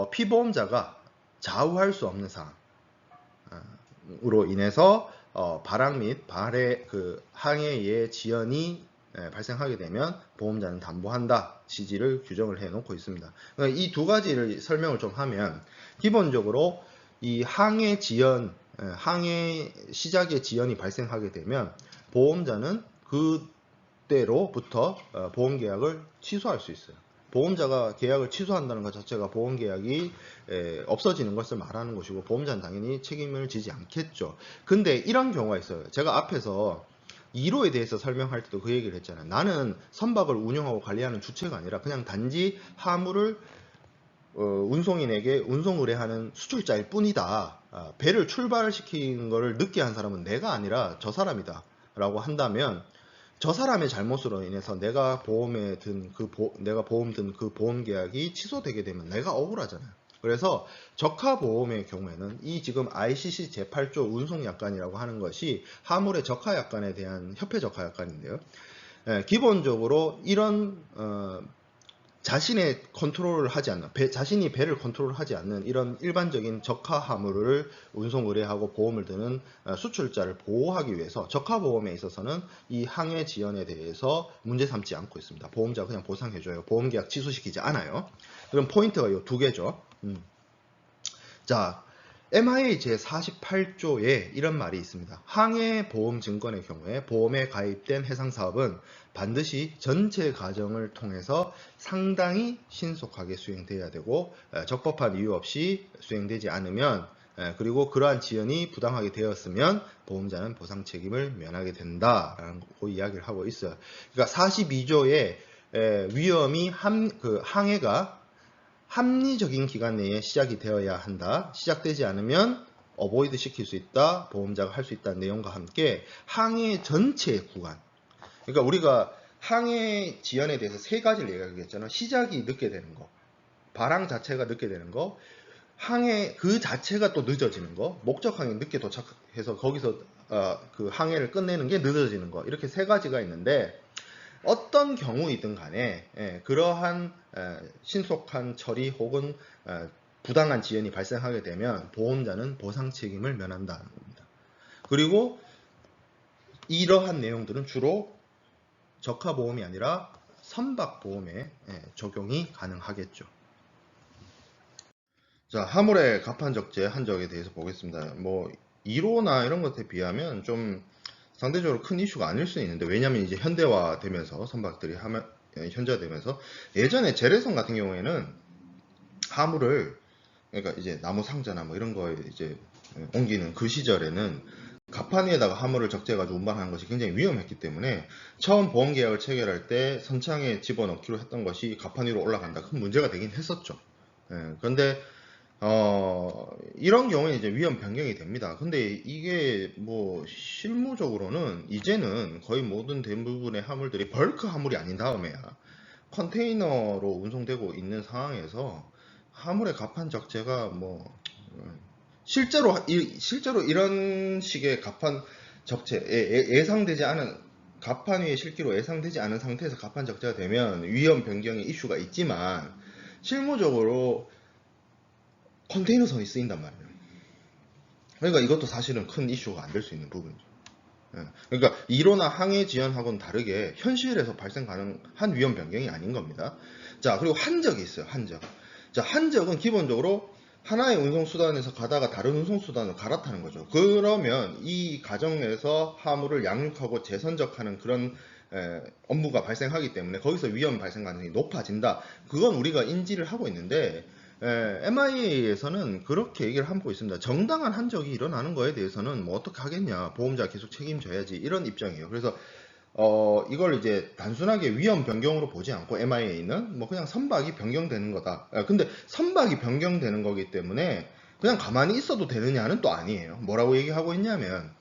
피보험자가 좌우할 수 없는 사항으로 인해서 발항 및 발해 항해의 지연이 발생하게 되면 보험자는 담보한다 취지를 규정을 해 놓고 있습니다. 그러니까 이 두 가지를 설명을 좀 하면, 기본적으로 이 항해 지연, 항해 시작의 지연이 발생하게 되면 보험자는 그때로부터 보험계약을 취소할 수 있어요. 보험자가 계약을 취소한다는 것 자체가 보험계약이 없어지는 것을 말하는 것이고 보험자는 당연히 책임을 지지 않겠죠. 근데 이런 경우가 있어요. 제가 앞에서 2로에 대해서 설명할 때도 그 얘기를 했잖아요. 나는 선박을 운영하고 관리하는 주체가 아니라 그냥 단지 화물을 운송인에게 운송 의뢰하는 수출자일 뿐이다. 배를 출발시킨 거를 늦게 한 사람은 내가 아니라 저 사람이다. 라고 한다면 저 사람의 잘못으로 인해서 내가 보험에 든 내가 보험 든 그 보험 계약이 취소되게 되면 내가 억울하잖아요. 그래서 적하보험의 경우에는 이 지금 ICC 제8조 운송약관이라고 하는 것이 화물의 적하약관에 대한 협회 적하약관인데요. 기본적으로 이런 자신의 컨트롤을 하지 않는 자신이 배를 컨트롤하지 않는 이런 일반적인 적하 화물을 운송 의뢰하고 보험을 드는 수출자를 보호하기 위해서 적하보험에 있어서는 이 항해 지연에 대해서 문제 삼지 않고 있습니다. 보험자가 그냥 보상해줘요. 보험계약 취소시키지 않아요. 그럼 포인트가 이 두 개죠. 자, MIA 제48조에 이런 말이 있습니다. 항해보험증권의 경우에 보험에 가입된 해상사업은 반드시 전체 과정을 통해서 상당히 신속하게 수행돼야 되고 적법한 이유 없이 수행되지 않으면 그리고 그러한 지연이 부당하게 되었으면 보험자는 보상 책임을 면하게 된다라고 이야기를 하고 있어요. 그러니까 42조의 위험이 항해가 합리적인 기간 내에 시작이 되어야 한다. 시작되지 않으면 어보이드 시킬 수 있다. 보험자가 할 수 있다는 내용과 함께 항해 전체 구간. 그러니까 우리가 항해 지연에 대해서 세 가지를 얘기하겠잖아요. 시작이 늦게 되는 거, 발항 자체가 늦게 되는 거, 항해 그 자체가 또 늦어지는 거, 목적항에 늦게 도착해서 거기서 그 항해를 끝내는 게 늦어지는 거, 이렇게 세 가지가 있는데 어떤 경우이든 간에 그러한 신속한 처리 혹은 부당한 지연이 발생하게 되면 보험자는 보상 책임을 면한다는 겁니다. 그리고 이러한 내용들은 주로 적하보험이 아니라 선박보험에 적용이 가능하겠죠. 자, 화물의 가판적재 한적에 대해서 보겠습니다. 뭐 1호나 이런 것에 비하면 좀 상대적으로 큰 이슈가 아닐 수 있는데, 왜냐하면 이제 현대화되면서 선박들이 현대화되면서 예전에 재래선 같은 경우에는 화물을, 그러니까 이제 나무 상자나 뭐 이런 거에 이제 옮기는 그 시절에는 가판 위에다가 화물을 적재해가지고 운반하는 것이 굉장히 위험했기 때문에 처음 보험계약을 체결할 때 선창에 집어넣기로 했던 것이 가판 위로 올라간다, 큰 문제가 되긴 했었죠. 그런데 이런 경우에 이제 위험 변경이 됩니다. 근데 이게 뭐 실무적으로는 이제는 거의 모든 대부분의 화물들이 벌크 화물이 아닌 다음에야 컨테이너로 운송되고 있는 상황에서 화물의 가판 적재가 뭐 실제로 이런 식의 가판 적재, 예상되지 않은 가판 위에 실기로 예상되지 않은 상태에서 가판 적재가 되면 위험 변경의 이슈가 있지만 실무적으로 컨테이너선이 쓰인단 말이에요. 그러니까 이것도 사실은 큰 이슈가 안 될 수 있는 부분이죠. 그러니까 이론화 항해 지연하고는 다르게 현실에서 발생 가능한 위험 변경이 아닌 겁니다. 자, 그리고 한적이 있어요. 한적. 자, 한적은 기본적으로 하나의 운송수단에서 가다가 다른 운송수단으로 갈아타는 거죠. 그러면 이 과정에서 화물을 양육하고 재선적하는 그런 업무가 발생하기 때문에 거기서 위험 발생 가능성이 높아진다. 그건 우리가 인지를 하고 있는데 MIA에서는 그렇게 얘기를 하고 있습니다. 정당한 한적이 일어나는 거에 대해서는 뭐 어떻게 하겠냐, 보험자 계속 책임져야지, 이런 입장이에요. 그래서 이걸 이제 단순하게 위험 변경으로 보지 않고 MIA는 뭐 그냥 선박이 변경되는 거다. 근데 선박이 변경되는 거기 때문에 그냥 가만히 있어도 되느냐는 또 아니에요. 뭐라고 얘기하고 있냐면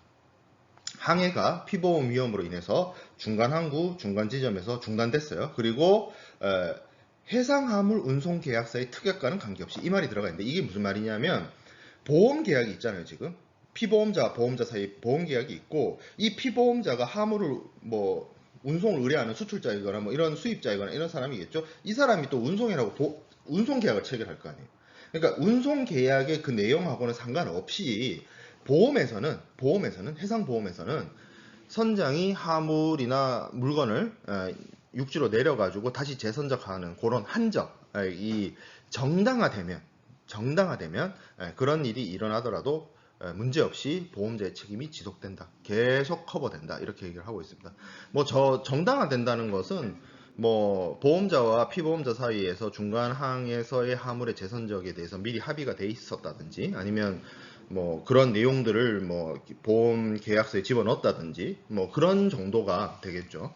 항해가 피보험 위험으로 인해서 중간 항구, 중간 지점에서 중단됐어요. 그리고 해상화물 운송 계약서의 특약과는 관계없이, 이 말이 들어가 있는데 이게 무슨 말이냐면 보험 계약이 있잖아요. 지금 피보험자, 보험자 사이 보험 계약이 있고, 이 피보험자가 화물을 뭐 운송을 의뢰하는 수출자이거나 뭐 이런 수입자이거나 이런 사람이겠죠. 이 사람이 또 운송이라고 운송 계약을 체결할 거 아니에요. 그러니까 운송 계약의 그 내용하고는 상관없이 보험에서는 해상보험에서는 선장이 화물이나 물건을 육지로 내려가지고 다시 재선적하는 그런 한적, 이 정당화되면 그런 일이 일어나더라도 문제없이 보험자의 책임이 지속된다, 계속 커버된다, 이렇게 얘기를 하고 있습니다. 뭐 저 정당화된다는 것은 뭐 보험자와 피보험자 사이에서 중간 항에서의 화물의 재선적에 대해서 미리 합의가 돼 있었다든지, 아니면 뭐 그런 내용들을 뭐 보험 계약서에 집어넣었다든지, 뭐 그런 정도가 되겠죠.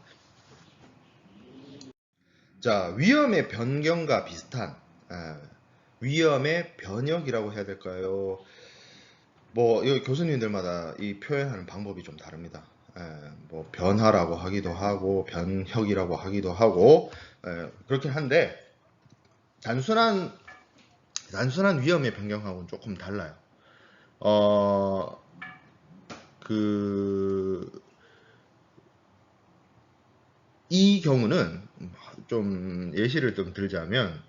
자, 위험의 변경과 비슷한 위험의 변혁이라고 해야 될까요? 뭐 여기 교수님들마다 이 표현하는 방법이 좀 다릅니다. 뭐 변화라고 하기도 하고 변혁이라고 하기도 하고 그렇긴 한데, 단순한 위험의 변경하고는 조금 달라요. 이 경우는 좀 예시를 좀 들자면,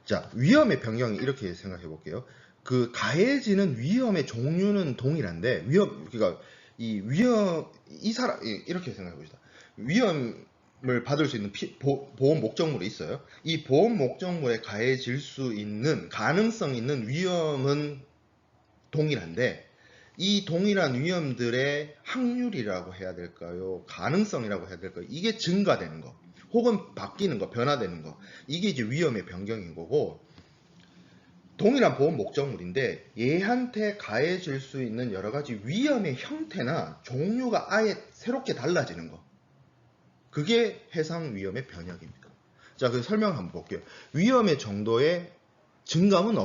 자, 위험의 변경이 이렇게 생각해 볼게요. 그 가해지는 위험의 종류는 동일한데, 그러니까 이 사람, 이렇게 생각해 봅시다. 위험을 받을 수 있는 보험 목적물이 있어요. 이 보험 목적물에 가해질 수 있는 가능성 있는 위험은 동일한데, 이 동일한 위험들의 확률이라고 해야 될까요? 가능성이라고 해야 될까요? 이게 증가되는 거, 혹은 바뀌는 거, 변화되는 거, 이게 이제 위험의 변경인 거고, 동일한 보험 목적물인데 얘한테 가해질 수 있는 여러 가지 위험의 형태나 종류가 아예 새롭게 달라지는 거, 그게 해상 위험의 변혁입니다. 자, 그 설명 한번 볼게요. 위험의 정도의 증감은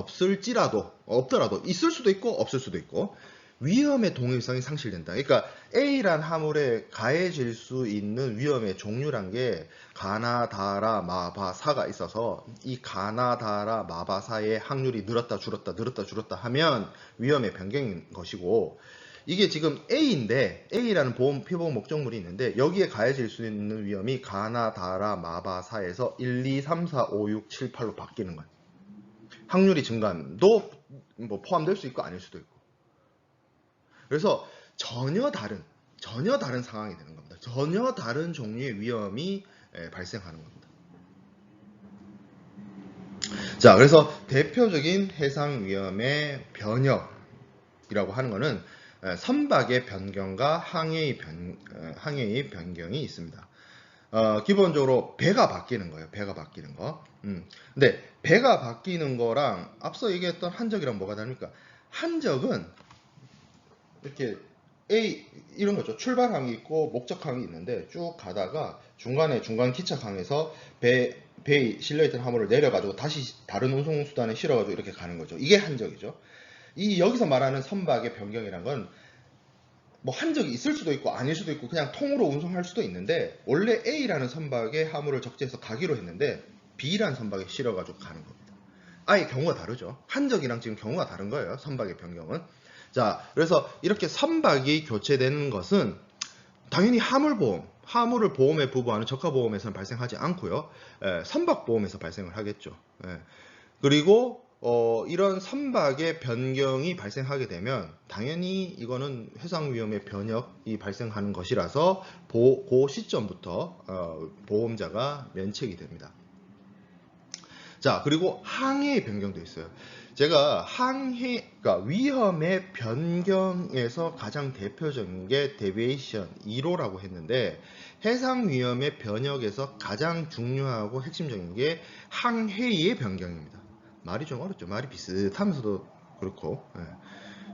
없더라도 있을 수도 있고 없을 수도 있고, 위험의 동일성이 상실된다. 그러니까 A란 화물에 가해질 수 있는 위험의 종류란 게 가나다라 마바사가 있어서, 이 가나다라 마바사의 확률이 늘었다 줄었다 하면 위험의 변경인 것이고, 이게 지금 A인데, A라는 피보험 목적물이 있는데 여기에 가해질 수 있는 위험이 가나다라 마바사에서 1, 2, 3, 4, 5, 6, 7, 8로 바뀌는 거예요. 확률이 증가도 뭐 포함될 수 있고 아닐 수도 있고. 그래서 전혀 다른 상황이 되는 겁니다. 전혀 다른 종류의 위험이 발생하는 겁니다. 자, 그래서 대표적인 해상 위험의 변혁이라고 하는 것은 선박의 변경과 항해의 변경이 있습니다. 기본적으로 배가 바뀌는 거예요. 배가 바뀌는 거. 근데 배가 바뀌는 거랑 앞서 얘기했던 항적이랑 뭐가 다릅니까? 항적은 이렇게 이런 거죠. 출발항이 있고 목적항이 있는데 쭉 가다가 중간 기착항에서 배에 실려있던 화물을 내려가지고 다시 다른 운송수단에 실어가지고 이렇게 가는 거죠. 이게 항적이죠. 여기서 말하는 선박의 변경이란 건 뭐 항적이 있을 수도 있고 아닐 수도 있고 그냥 통으로 운송할 수도 있는데, 원래 A라는 선박에 화물을 적재해서 가기로 했는데 B라는 선박에 실어가지고 가는 겁니다. 아예 경우가 다르죠. 항적이랑 지금 경우가 다른 거예요. 선박의 변경은. 자, 그래서 이렇게 선박이 교체되는 것은 당연히 화물을 보험에 부부하는 저가보험에서는 발생하지 않고요. 선박보험에서 발생을 하겠죠. 그리고 이런 선박의 변경이 발생하게 되면 당연히 이거는 해상위험의 변혁이 발생하는 것이라서 그 시점부터 보험자가 면책이 됩니다. 자, 그리고 항해의 변경도 있어요. 제가 그러니까 위험의 변경에서 가장 대표적인 게 데비에이션 1호라고 했는데, 해상 위험의 변혁에서 가장 중요하고 핵심적인 게 항해의 변경입니다. 말이 좀 어렵죠. 말이 비슷하면서도 그렇고.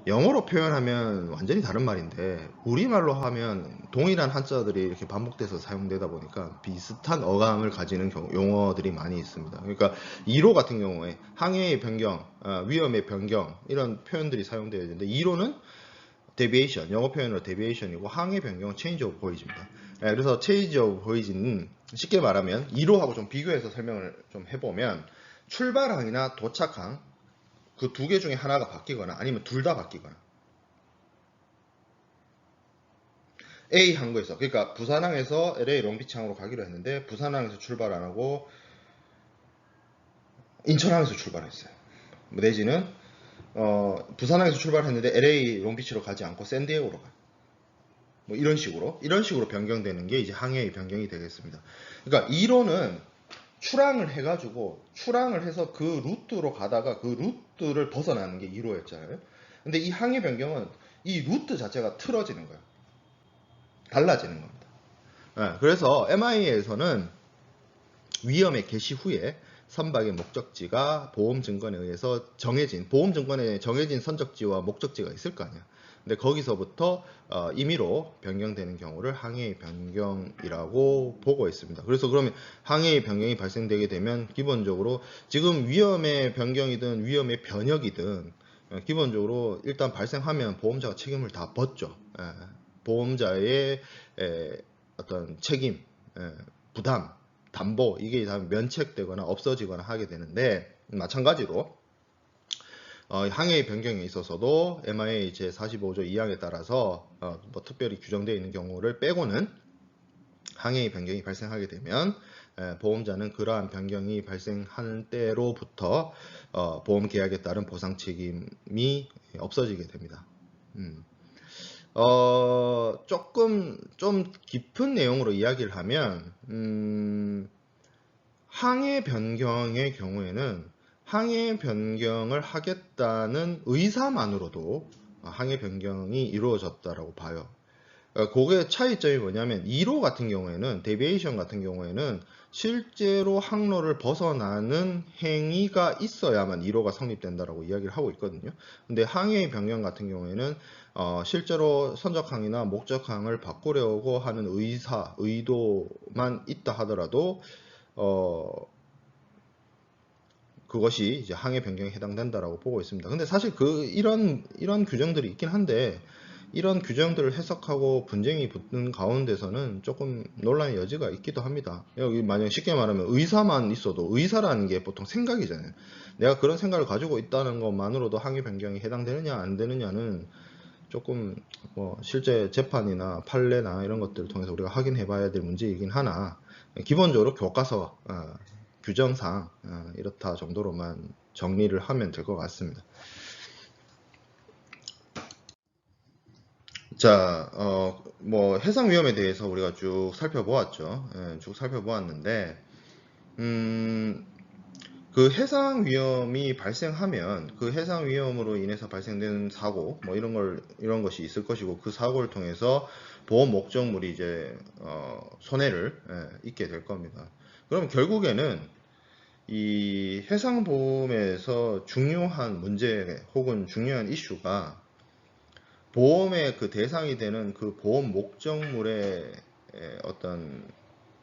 영어로 표현하면 완전히 다른 말인데 우리말로 하면 동일한 한자들이 이렇게 반복돼서 사용되다 보니까 비슷한 어감을 가지는 용어들이 많이 있습니다. 그러니까 2로 같은 경우에 항해의 변경, 위험의 변경, 이런 표현들이 사용되어야 되는데 2로는 데비에이션, 영어 표현으로 데비에이션이고, 항해 변경은 체인지 오브 보이지입니다. 그래서 체인지 오브 보이지는 쉽게 말하면 2로하고 좀 비교해서 설명을 좀 해보면, 출발항이나 도착항 그 두 개 중에 하나가 바뀌거나 아니면 둘 다 바뀌거나, A 항구에서, 그러니까 부산항에서 LA 롱비치항으로 가기로 했는데 부산항에서 출발 안 하고 인천항에서 출발했어요. 내지는 부산항에서 출발했는데 LA 롱비치로 가지 않고 샌디에고로 가요. 뭐 이런 식으로 변경되는 게 이제 항해의 변경이 되겠습니다. 그러니까 2로는 출항을 해서 그 루트로 가다가 그 루트를 벗어나는 게 2로였잖아요. 근데 이 항해 변경은 이 루트 자체가 틀어지는 거예요. 달라지는 겁니다. 그래서 MI에서는 위험의 개시 후에 선박의 목적지가 보험 증권에 의해서 보험 증권에 정해진 선적지와 목적지가 있을 거 아니야. 근데 거기서부터 임의로 변경되는 경우를 항해의 변경이라고 보고 있습니다. 그래서 그러면 항해의 변경이 발생되게 되면 기본적으로 지금 위험의 변경이든 위험의 변역이든 기본적으로 일단 발생하면 보험자가 책임을 다 벗죠. 보험자의 어떤 책임, 부담, 담보 이게 다 면책되거나 없어지거나 하게 되는데, 마찬가지로 항해의 변경에 있어서도 MIA 제45조 2항에 따라서 뭐 특별히 규정되어 있는 경우를 빼고는 항해의 변경이 발생하게 되면 보험자는 그러한 변경이 발생하는 때로부터 보험 계약에 따른 보상 책임이 없어지게 됩니다. 조금 좀 깊은 내용으로 이야기를 하면 항해 변경의 경우에는 항해 변경을 하겠다는 의사만으로도 항해 변경이 이루어졌다라고 봐요. 그게 차이점이 뭐냐면 2로 같은 경우에는, 데비에이션 같은 경우에는 실제로 항로를 벗어나는 행위가 있어야만 2로가 성립된다라고 이야기를 하고 있거든요. 근데 항해 변경 같은 경우에는 실제로 선적항이나 목적항을 바꾸려고 하는 의도만 있다 하더라도 그것이 이제 항해 변경에 해당된다라고 보고 있습니다. 근데 사실 이런 규정들이 있긴 한데, 이런 규정들을 해석하고 분쟁이 붙는 가운데서는 조금 논란의 여지가 있기도 합니다. 여기 만약 쉽게 말하면 의사만 있어도, 의사라는 게 보통 생각이잖아요. 내가 그런 생각을 가지고 있다는 것만으로도 항해 변경이 해당되느냐 안 되느냐는 조금 뭐 실제 재판이나 판례나 이런 것들을 통해서 우리가 확인해 봐야 될 문제이긴 하나, 기본적으로 교과서 규정상 이렇다 정도로만 정리를 하면 될 것 같습니다. 자, 뭐 해상 위험에 대해서 우리가 쭉 살펴보았죠. 쭉 살펴보았는데, 그 해상 위험이 발생하면 그 해상 위험으로 인해서 발생되는 사고, 뭐 이런 것이 있을 것이고, 그 사고를 통해서 보험 목적물이 이제 손해를 입게 될 겁니다. 그럼 결국에는 이 해상보험에서 중요한 문제 혹은 중요한 이슈가 보험의 그 대상이 되는 그 보험 목적물에 어떤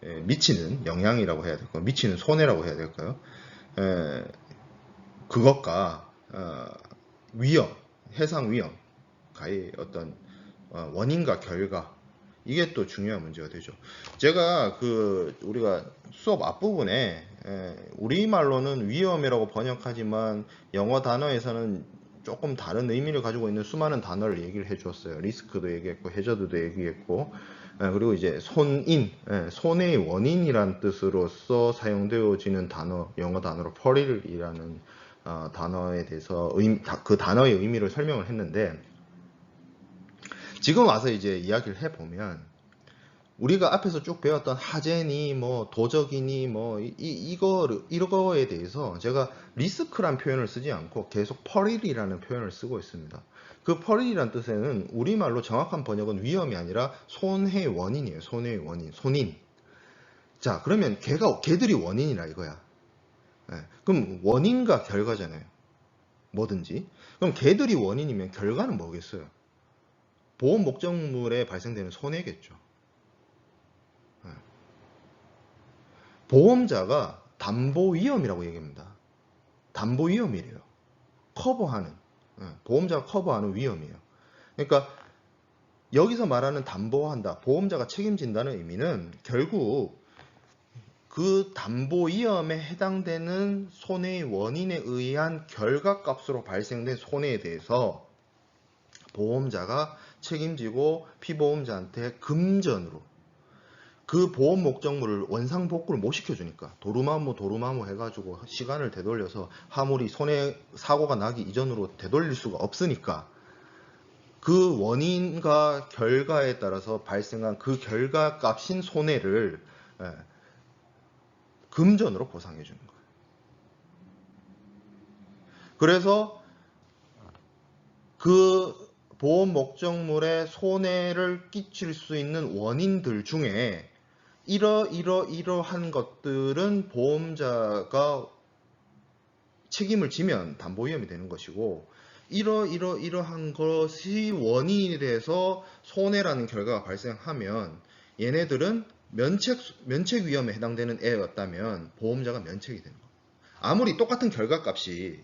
미치는 영향이라고 해야 될까요? 미치는 손해라고 해야 될까요? 그것과 위험, 해상 위험과의 어떤 원인과 결과, 이게 또 중요한 문제가 되죠. 제가 우리가 수업 앞부분에 우리말로는 위험이라고 번역하지만 영어 단어에서는 조금 다른 의미를 가지고 있는 수많은 단어를 얘기를 해주었어요. 리스크도 얘기했고, 해저드도 얘기했고, 그리고 이제 손해의 원인이란 뜻으로서 사용되어지는 단어, 영어 단어로 perill이라는 단어에 대해서 그 단어의 의미를 설명을 했는데, 지금 와서 이제 이야기를 해보면 우리가 앞에서 쭉 배웠던 하재니 뭐 도적이니 뭐 이거에 대해서 제가 리스크란 표현을 쓰지 않고 계속 perill이라는 표현을 쓰고 있습니다. 그 perill이란 뜻에는 우리말로 정확한 번역은 위험이 아니라 손해의 원인이에요. 손해의 원인, 손인. 자, 그러면 걔들이 원인이라 이거야. 그럼 원인과 결과잖아요. 뭐든지. 그럼 걔들이 원인이면 결과는 뭐겠어요? 보험 목적물에 발생되는 손해겠죠. 보험자가 담보 위험이라고 얘기합니다. 담보 위험이래요. 커버하는, 보험자가 커버하는 위험이에요. 그러니까 여기서 말하는 담보한다, 보험자가 책임진다는 의미는 결국 그 담보 위험에 해당되는 손해의 원인에 의한 결과값으로 발생된 손해에 대해서 보험자가 책임지고 피보험자한테 금전으로 그 보험 목적물을 원상복구를 못 시켜주니까 도루마무 해가지고 시간을 되돌려서 화물이 사고가 나기 이전으로 되돌릴 수가 없으니까 그 원인과 결과에 따라서 발생한 그 결과값인 손해를 금전으로 보상해 주는 거예요. 그래서 그 보험 목적물에 손해를 끼칠 수 있는 원인들 중에 이러한 것들은 보험자가 책임을 지면 담보위험이 되는 것이고, 이러한 것이 원인이 돼서 손해라는 결과가 발생하면 얘네들은 면책 위험에 해당되는 애였다면 보험자가 면책이 되는 겁니다. 아무리 똑같은 결과값이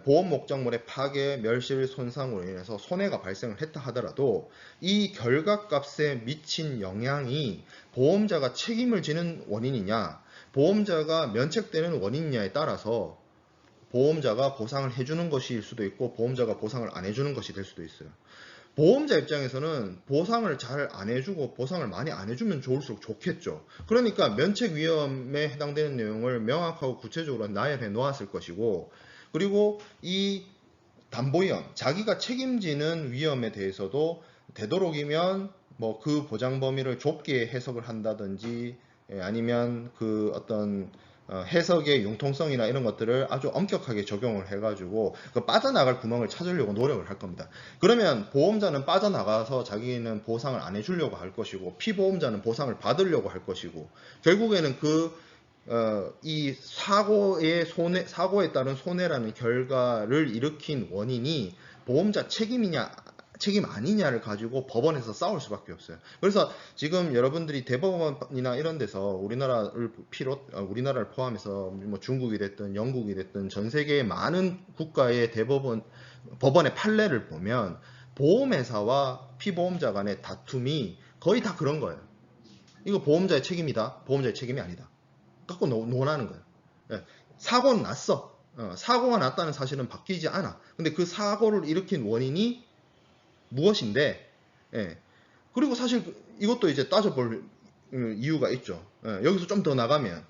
보험 목적물의 파괴, 멸실, 손상으로 인해서 손해가 발생을 했다 하더라도 이 결과값에 미친 영향이 보험자가 책임을 지는 원인이냐, 보험자가 면책되는 원인이냐에 따라서 보험자가 보상을 해주는 것일 수도 있고 보험자가 보상을 안 해주는 것이 될 수도 있어요. 보험자 입장에서는 보상을 잘 안 해주고 보상을 많이 안 해주면 좋을수록 좋겠죠. 그러니까 면책 위험에 해당되는 내용을 명확하고 구체적으로 나열해 놓았을 것이고, 그리고 이 담보위험, 자기가 책임지는 위험에 대해서도 되도록이면 뭐 그 보장 범위를 좁게 해석을 한다든지, 아니면 그 어떤 해석의 융통성이나 이런 것들을 아주 엄격하게 적용을 해가지고 그 빠져나갈 구멍을 찾으려고 노력을 할 겁니다. 그러면 보험자는 빠져나가서 자기는 보상을 안 해주려고 할 것이고, 피보험자는 보상을 받으려고 할 것이고, 결국에는 이 사고에 따른 손해라는 결과를 일으킨 원인이 보험자 책임 아니냐를 가지고 법원에서 싸울 수밖에 없어요. 그래서 지금 여러분들이 대법원이나 이런 데서 우리나라를 포함해서 뭐 중국이 됐든 영국이 됐든 전 세계의 많은 국가의 법원의 판례를 보면 보험회사와 피보험자 간의 다툼이 거의 다 그런 거예요. 이거 보험자의 책임이다, 보험자의 책임이 아니다 갖고 논하는 거예요. 예, 사고는 났어. 사고가 났다는 사실은 바뀌지 않아. 근데 그 사고를 일으킨 원인이 무엇인데, 예. 그리고 사실 이것도 이제 따져볼 이유가 있죠. 예, 여기서 좀 더 나가면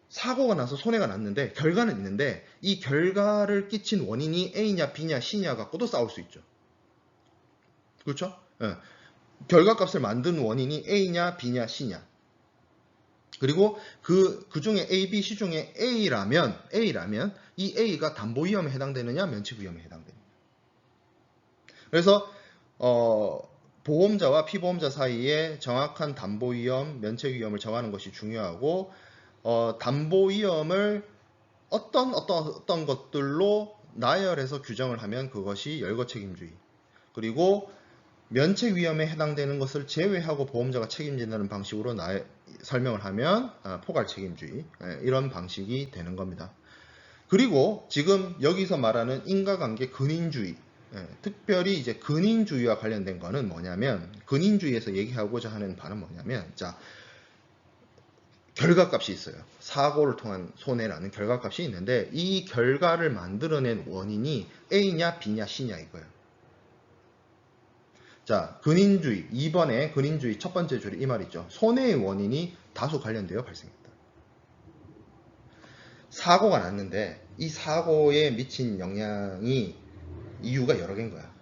사고가 나서 손해가 났는데 결과는 있는데 이 결과를 끼친 원인이 A냐 B냐 C냐 갖고도 싸울 수 있죠. 그렇죠? 예. 결과값을 만든 원인이 A냐 B냐 C냐. 그리고 그 중에 A, B, C 중에 A라면 이 A가 담보위험에 해당되느냐 면책위험에 해당되느냐. 그래서 보험자와 피보험자 사이에 정확한 담보위험, 면책위험을 정하는 것이 중요하고, 담보위험을 어떤 것들로 나열해서 규정을 하면 그것이 열거책임주의, 그리고 면책위험에 해당되는 것을 제외하고 보험자가 책임진다는 방식으로 설명을 하면 포괄책임주의, 이런 방식이 되는 겁니다. 그리고 지금 여기서 말하는 인과관계 근인주의, 특별히 이제 근인주의와 관련된 거는 뭐냐면, 근인주의에서 얘기하고자 하는 바는 뭐냐면, 자, 결과값이 있어요. 사고를 통한 손해라는 결과값이 있는데 이 결과를 만들어낸 원인이 A냐 B냐 C냐 이거예요. 자, 근인주의, 2번의 근인주의 첫 번째 줄이 이 말이죠. 손해의 원인이 다수 관련되어 발생했다. 사고가 났는데 이 사고에 미친 영향이 이유가 여러 개인 거야.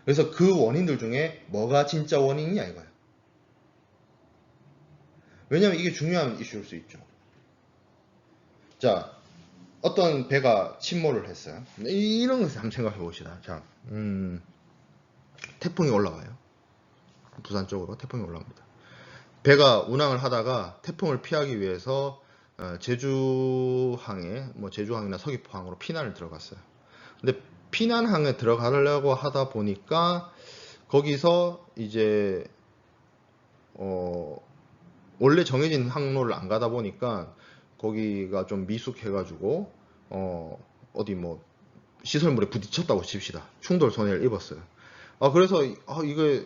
그래서 그 원인들 중에 뭐가 진짜 원인이냐 이거야. 왜냐면 이게 중요한 이슈일 수 있죠. 자, 어떤 배가 침몰을 했어요. 이런 것을 한번 생각해 봅시다. 자, 태풍이 올라와요. 부산 쪽으로 태풍이 올라옵니다. 배가 운항을 하다가 태풍을 피하기 위해서 제주항이나 서귀포항으로 피난을 들어갔어요. 근데 피난항에 들어가려고 하다 보니까 거기서 이제 원래 정해진 항로를 안 가다 보니까 거기가 좀 미숙해가지고 어디 뭐 시설물에 부딪혔다고 칩시다. 충돌 손해를 입었어요. 그래서 이게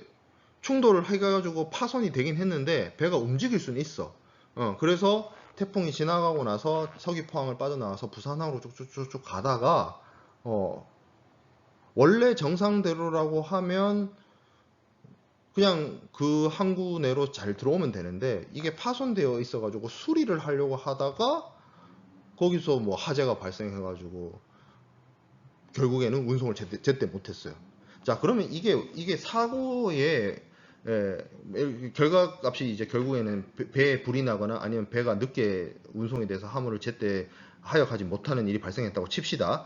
충돌을 해가지고 파손이 되긴 했는데 배가 움직일 수는 있어. 그래서 태풍이 지나가고 나서 서귀포항을 빠져나와서 부산항으로 쭉쭉쭉 가다가 원래 정상대로라고 하면 그냥 그 항구 내로 잘 들어오면 되는데 이게 파손되어 있어가지고 수리를 하려고 하다가 거기서 뭐 화재가 발생해가지고 결국에는 운송을 제때 못했어요. 자, 그러면 이게 사고의 결과값이 이제 결국에는 배에 불이 나거나 아니면 배가 늦게 운송이 돼서 화물을 제때 하역하지 못하는 일이 발생했다고 칩시다.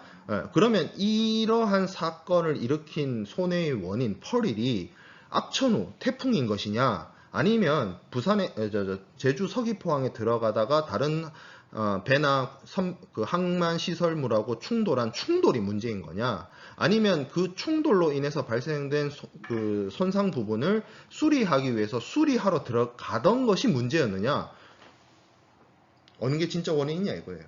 그러면 이러한 사건을 일으킨 손해의 원인 펄일이 악천후, 태풍인 것이냐, 아니면 부산에 제주 서귀포항에 들어가다가 다른 배나 그 항만 시설물하고 충돌한 충돌이 문제인 거냐, 아니면 그 충돌로 인해서 발생된 그 손상 부분을 수리하기 위해서 수리하러 들어가던 것이 문제였느냐, 어느 게 진짜 원인이냐 이거예요.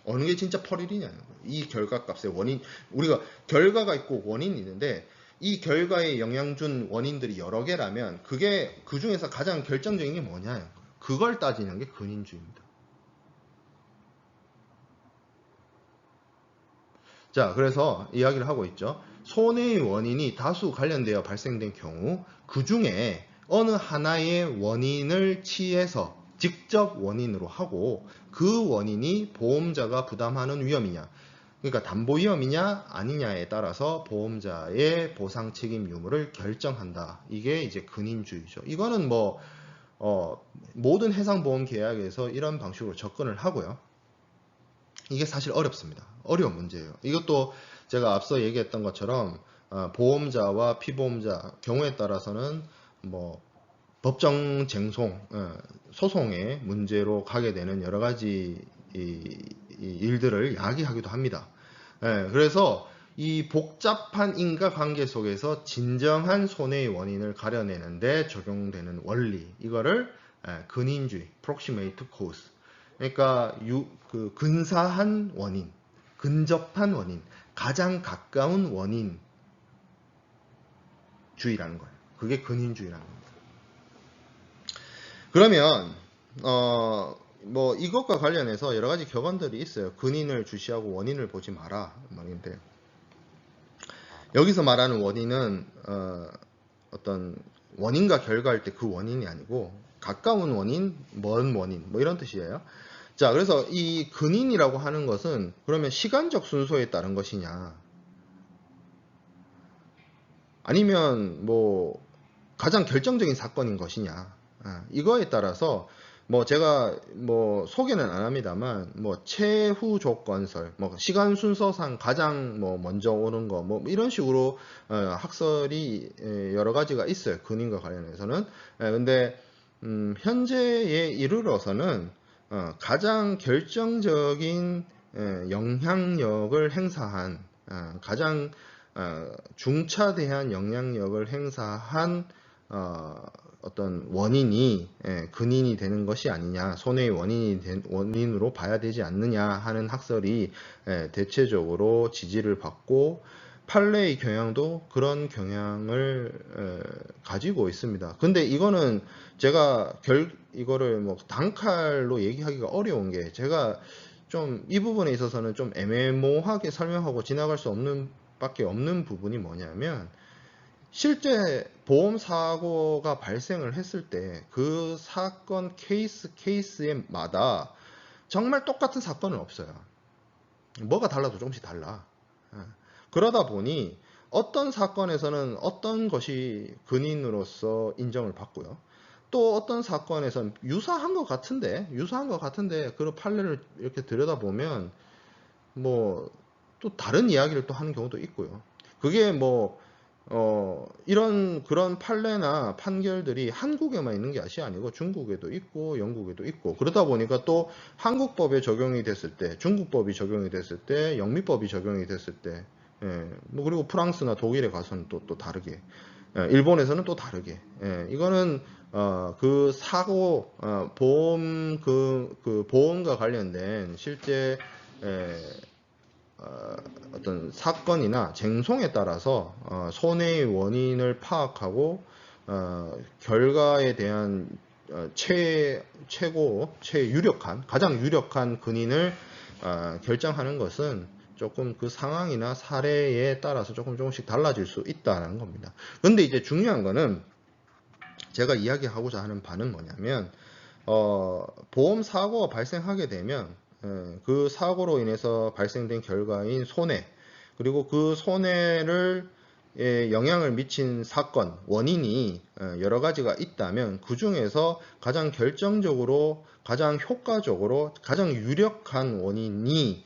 어느 게 진짜 펄일이냐는 거예요. 이 결과값의 원인, 우리가 결과가 있고 원인이 있는데 이 결과에 영향 준 원인들이 여러 개라면 그게 그 중에서 가장 결정적인 게 뭐냐, 그걸 따지는 게 근인주의입니다. 자, 그래서 이야기를 하고 있죠. 손해의 원인이 다수 관련되어 발생된 경우 그 중에 어느 하나의 원인을 취해서 직접 원인으로 하고 그 원인이 보험자가 부담하는 위험이냐, 그러니까 담보 위험이냐 아니냐에 따라서 보험자의 보상 책임 유무를 결정한다. 이게 이제 근인주의죠. 이거는 뭐 모든 해상보험 계약에서 이런 방식으로 접근을 하고요. 이게 사실 어렵습니다. 어려운 문제예요. 이것도 제가 앞서 얘기했던 것처럼 보험자와 피보험자 경우에 따라서는 뭐 법정 쟁송, 소송의 문제로 가게 되는 여러 가지 일들을 야기하기도 합니다. 그래서 이 복잡한 인과관계 속에서 진정한 손해의 원인을 가려내는데 적용되는 원리, 이거를 근인주의, proximate cause, 그러니까 그 근사한 원인, 근접한 원인, 가장 가까운 원인 주의라는 거예요. 그게 근인주의라는 겁니다. 그러면 뭐 이것과 관련해서 여러 가지 격언들이 있어요. 근인을 주시하고 원인을 보지 마라 말인데, 여기서 말하는 원인은 어떤 원인과 결과일 때 그 원인이 아니고 가까운 원인, 먼 원인, 뭐 이런 뜻이에요. 자, 그래서 이 근인이라고 하는 것은 그러면 시간적 순서에 따른 것이냐, 아니면 뭐 가장 결정적인 사건인 것이냐, 이거에 따라서 뭐 제가 뭐 소개는 안 합니다만 뭐 최후 조건설, 뭐 시간 순서상 가장 뭐 먼저 오는 거, 뭐 이런 식으로 학설이 여러 가지가 있어요. 근인과 관련해서는. 근데 현재에 이르러서는 가장 결정적인 영향력을 행사한, 가장 중차대한 영향력을 행사한 어떤 원인이 근인이 되는 것이 아니냐, 손해의 원인으로 봐야 되지 않느냐 하는 학설이 대체적으로 지지를 받고, 판례의 경향도 그런 경향을 가지고 있습니다. 근데 이거는 제가 이거를 뭐 단칼로 얘기하기가 어려운 게, 제가 좀 이 부분에 있어서는 좀 애매모호하게 설명하고 지나갈 수 없는 밖에 없는 부분이 뭐냐면, 실제 보험 사고가 발생을 했을 때 그 사건 케이스마다 정말 똑같은 사건은 없어요. 뭐가 달라도 조금씩 달라. 그러다 보니 어떤 사건에서는 어떤 것이 근인으로서 인정을 받고요, 또 어떤 사건에서는 유사한 것 같은데 그런 판례를 이렇게 들여다보면 뭐 또 다른 이야기를 또 하는 경우도 있고요. 그게 뭐 그런 판례나 판결들이 한국에만 있는 것이 아니고 중국에도 있고 영국에도 있고, 그러다 보니까 또 한국법에 적용이 됐을 때, 중국법이 적용이 됐을 때, 영미법이 적용이 됐을 때, 뭐 그리고 프랑스나 독일에 가서는 또 다르게, 일본에서는 또 다르게, 이거는 그 사고, 보험 그 보험과 관련된 실제 어떤 사건이나 쟁송에 따라서 손해의 원인을 파악하고 결과에 대한 최유력한, 가장 유력한 근인을 결정하는 것은 조금 그 상황이나 사례에 따라서 조금씩 달라질 수 있다는 겁니다. 근데 이제 중요한 거는, 제가 이야기하고자 하는 바는 뭐냐면, 보험 사고가 발생하게 되면 그 사고로 인해서 발생된 결과인 손해, 그리고 그 손해를 영향을 미친 사건, 원인이 여러 가지가 있다면 그 중에서 가장 결정적으로, 가장 효과적으로, 가장 유력한 원인이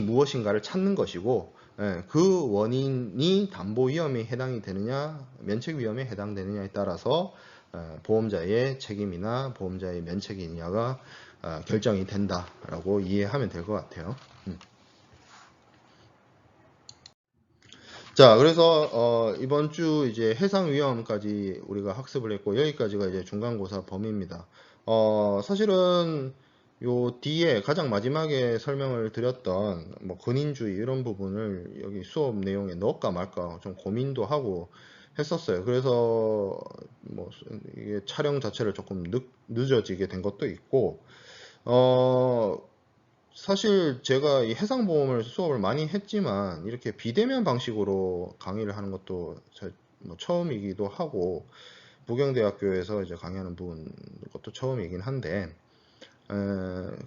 무엇인가를 찾는 것이고, 그 원인이 담보 위험에 해당이 되느냐, 면책 위험에 해당되느냐에 따라서 보험자의 책임이나 보험자의 면책이냐가 결정이 된다라고 이해하면 될 것 같아요. 자, 그래서 이번 주 이제 해상 위험까지 우리가 학습을 했고 여기까지가 이제 중간고사 범위입니다. 사실은 요 뒤에 가장 마지막에 설명을 드렸던 뭐 근인주의 이런 부분을 여기 수업 내용에 넣을까 말까 좀 고민도 하고 했었어요. 그래서 뭐 이게 촬영 자체를 조금 늦어지게 된 것도 있고 사실 제가 이 해상보험을 수업을 많이 했지만 이렇게 비대면 방식으로 강의를 하는 것도 뭐 처음이기도 하고 부경대학교에서 이제 강의하는 것도 처음이긴 한데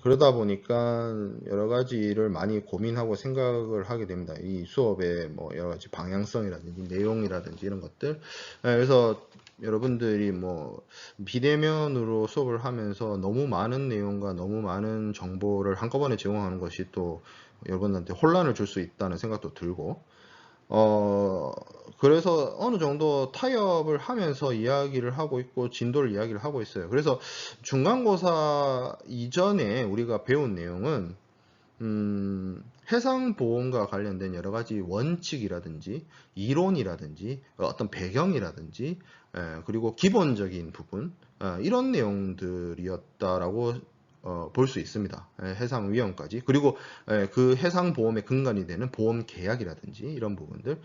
그러다 보니까 여러 가지를 많이 고민하고 생각을 하게 됩니다. 이 수업의 뭐 여러 가지 방향성이라든지 내용이라든지 이런 것들. 그래서 여러분들이 뭐 비대면으로 수업을 하면서 너무 많은 내용과 너무 많은 정보를 한꺼번에 제공하는 것이 또 여러분한테 혼란을 줄 수 있다는 생각도 들고 그래서 어느 정도 타협을 하면서 이야기를 하고 있고 진도를 이야기를 하고 있어요. 그래서 중간고사 이전에 우리가 배운 내용은 해상보험과 관련된 여러 가지 원칙이라든지 이론이라든지 어떤 배경이라든지 그리고 기본적인 부분 이런 내용들이었다라고 볼 수 있습니다. 해상 위험까지. 그리고 그 해상 보험의 근간이 되는 보험 계약이라든지 이런 부분들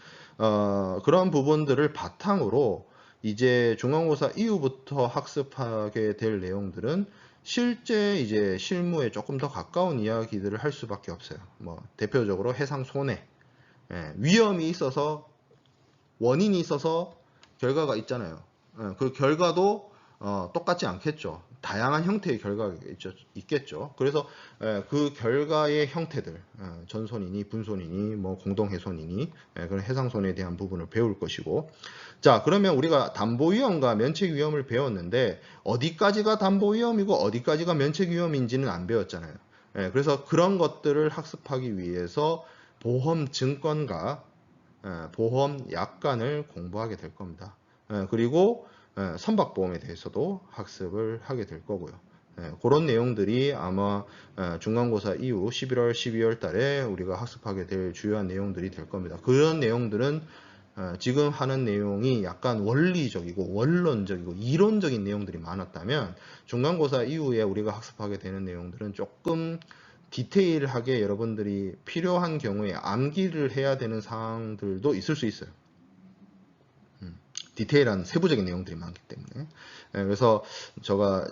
그런 부분들을 바탕으로 이제 중간고사 이후부터 학습하게 될 내용들은 실제 이제 실무에 조금 더 가까운 이야기들을 할 수밖에 없어요. 뭐 대표적으로 해상 손해, 위험이 있어서 원인이 있어서 결과가 있잖아요. 그 결과도 똑같지 않겠죠. 다양한 형태의 결과가 있겠죠. 그래서 그 결과의 형태들, 전손이니 분손이니 뭐 공동해손이니 그런 해상손해에 대한 부분을 배울 것이고, 자 그러면 우리가 담보위험과 면책위험을 배웠는데 어디까지가 담보위험이고 어디까지가 면책위험인지는 안 배웠잖아요. 그래서 그런 것들을 학습하기 위해서 보험증권과 보험 약관을 공부하게 될 겁니다. 그리고 선박보험에 대해서도 학습을 하게 될 거고요. 그런 내용들이 아마 중간고사 이후 11월, 12월 달에 우리가 학습하게 될 주요한 내용들이 될 겁니다. 그런 내용들은 지금 하는 내용이 약간 원리적이고 원론적이고 이론적인 내용들이 많았다면 중간고사 이후에 우리가 학습하게 되는 내용들은 조금 디테일하게 여러분들이 필요한 경우에 암기를 해야 되는 사항들도 있을 수 있어요. 디테일한 세부적인 내용들이 많기 때문에 그래서 제가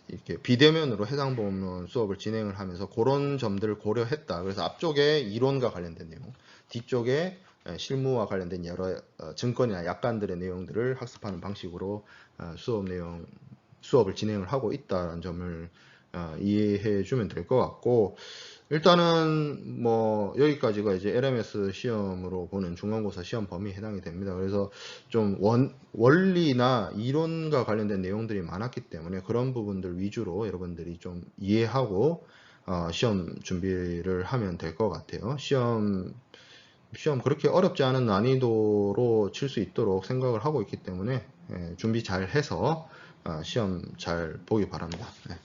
이렇게 비대면으로 해상보험론 수업을 진행을 하면서 그런 점들을 고려했다. 그래서 앞쪽에 이론과 관련된 내용, 뒤쪽에 실무와 관련된 여러 증권이나 약관들의 내용들을 학습하는 방식으로 수업을 진행을 하고 있다는 점을 이해해 주면 될 것 같고 일단은 뭐 여기까지가 이제 LMS 시험으로 보는 중간고사 시험 범위에 해당이 됩니다. 그래서 좀 원리나 이론과 관련된 내용들이 많았기 때문에 그런 부분들 위주로 여러분들이 좀 이해하고 시험 준비를 하면 될 것 같아요. 시험 그렇게 어렵지 않은 난이도로 칠 수 있도록 생각을 하고 있기 때문에 준비 잘 해서 시험 잘 보기 바랍니다. 네.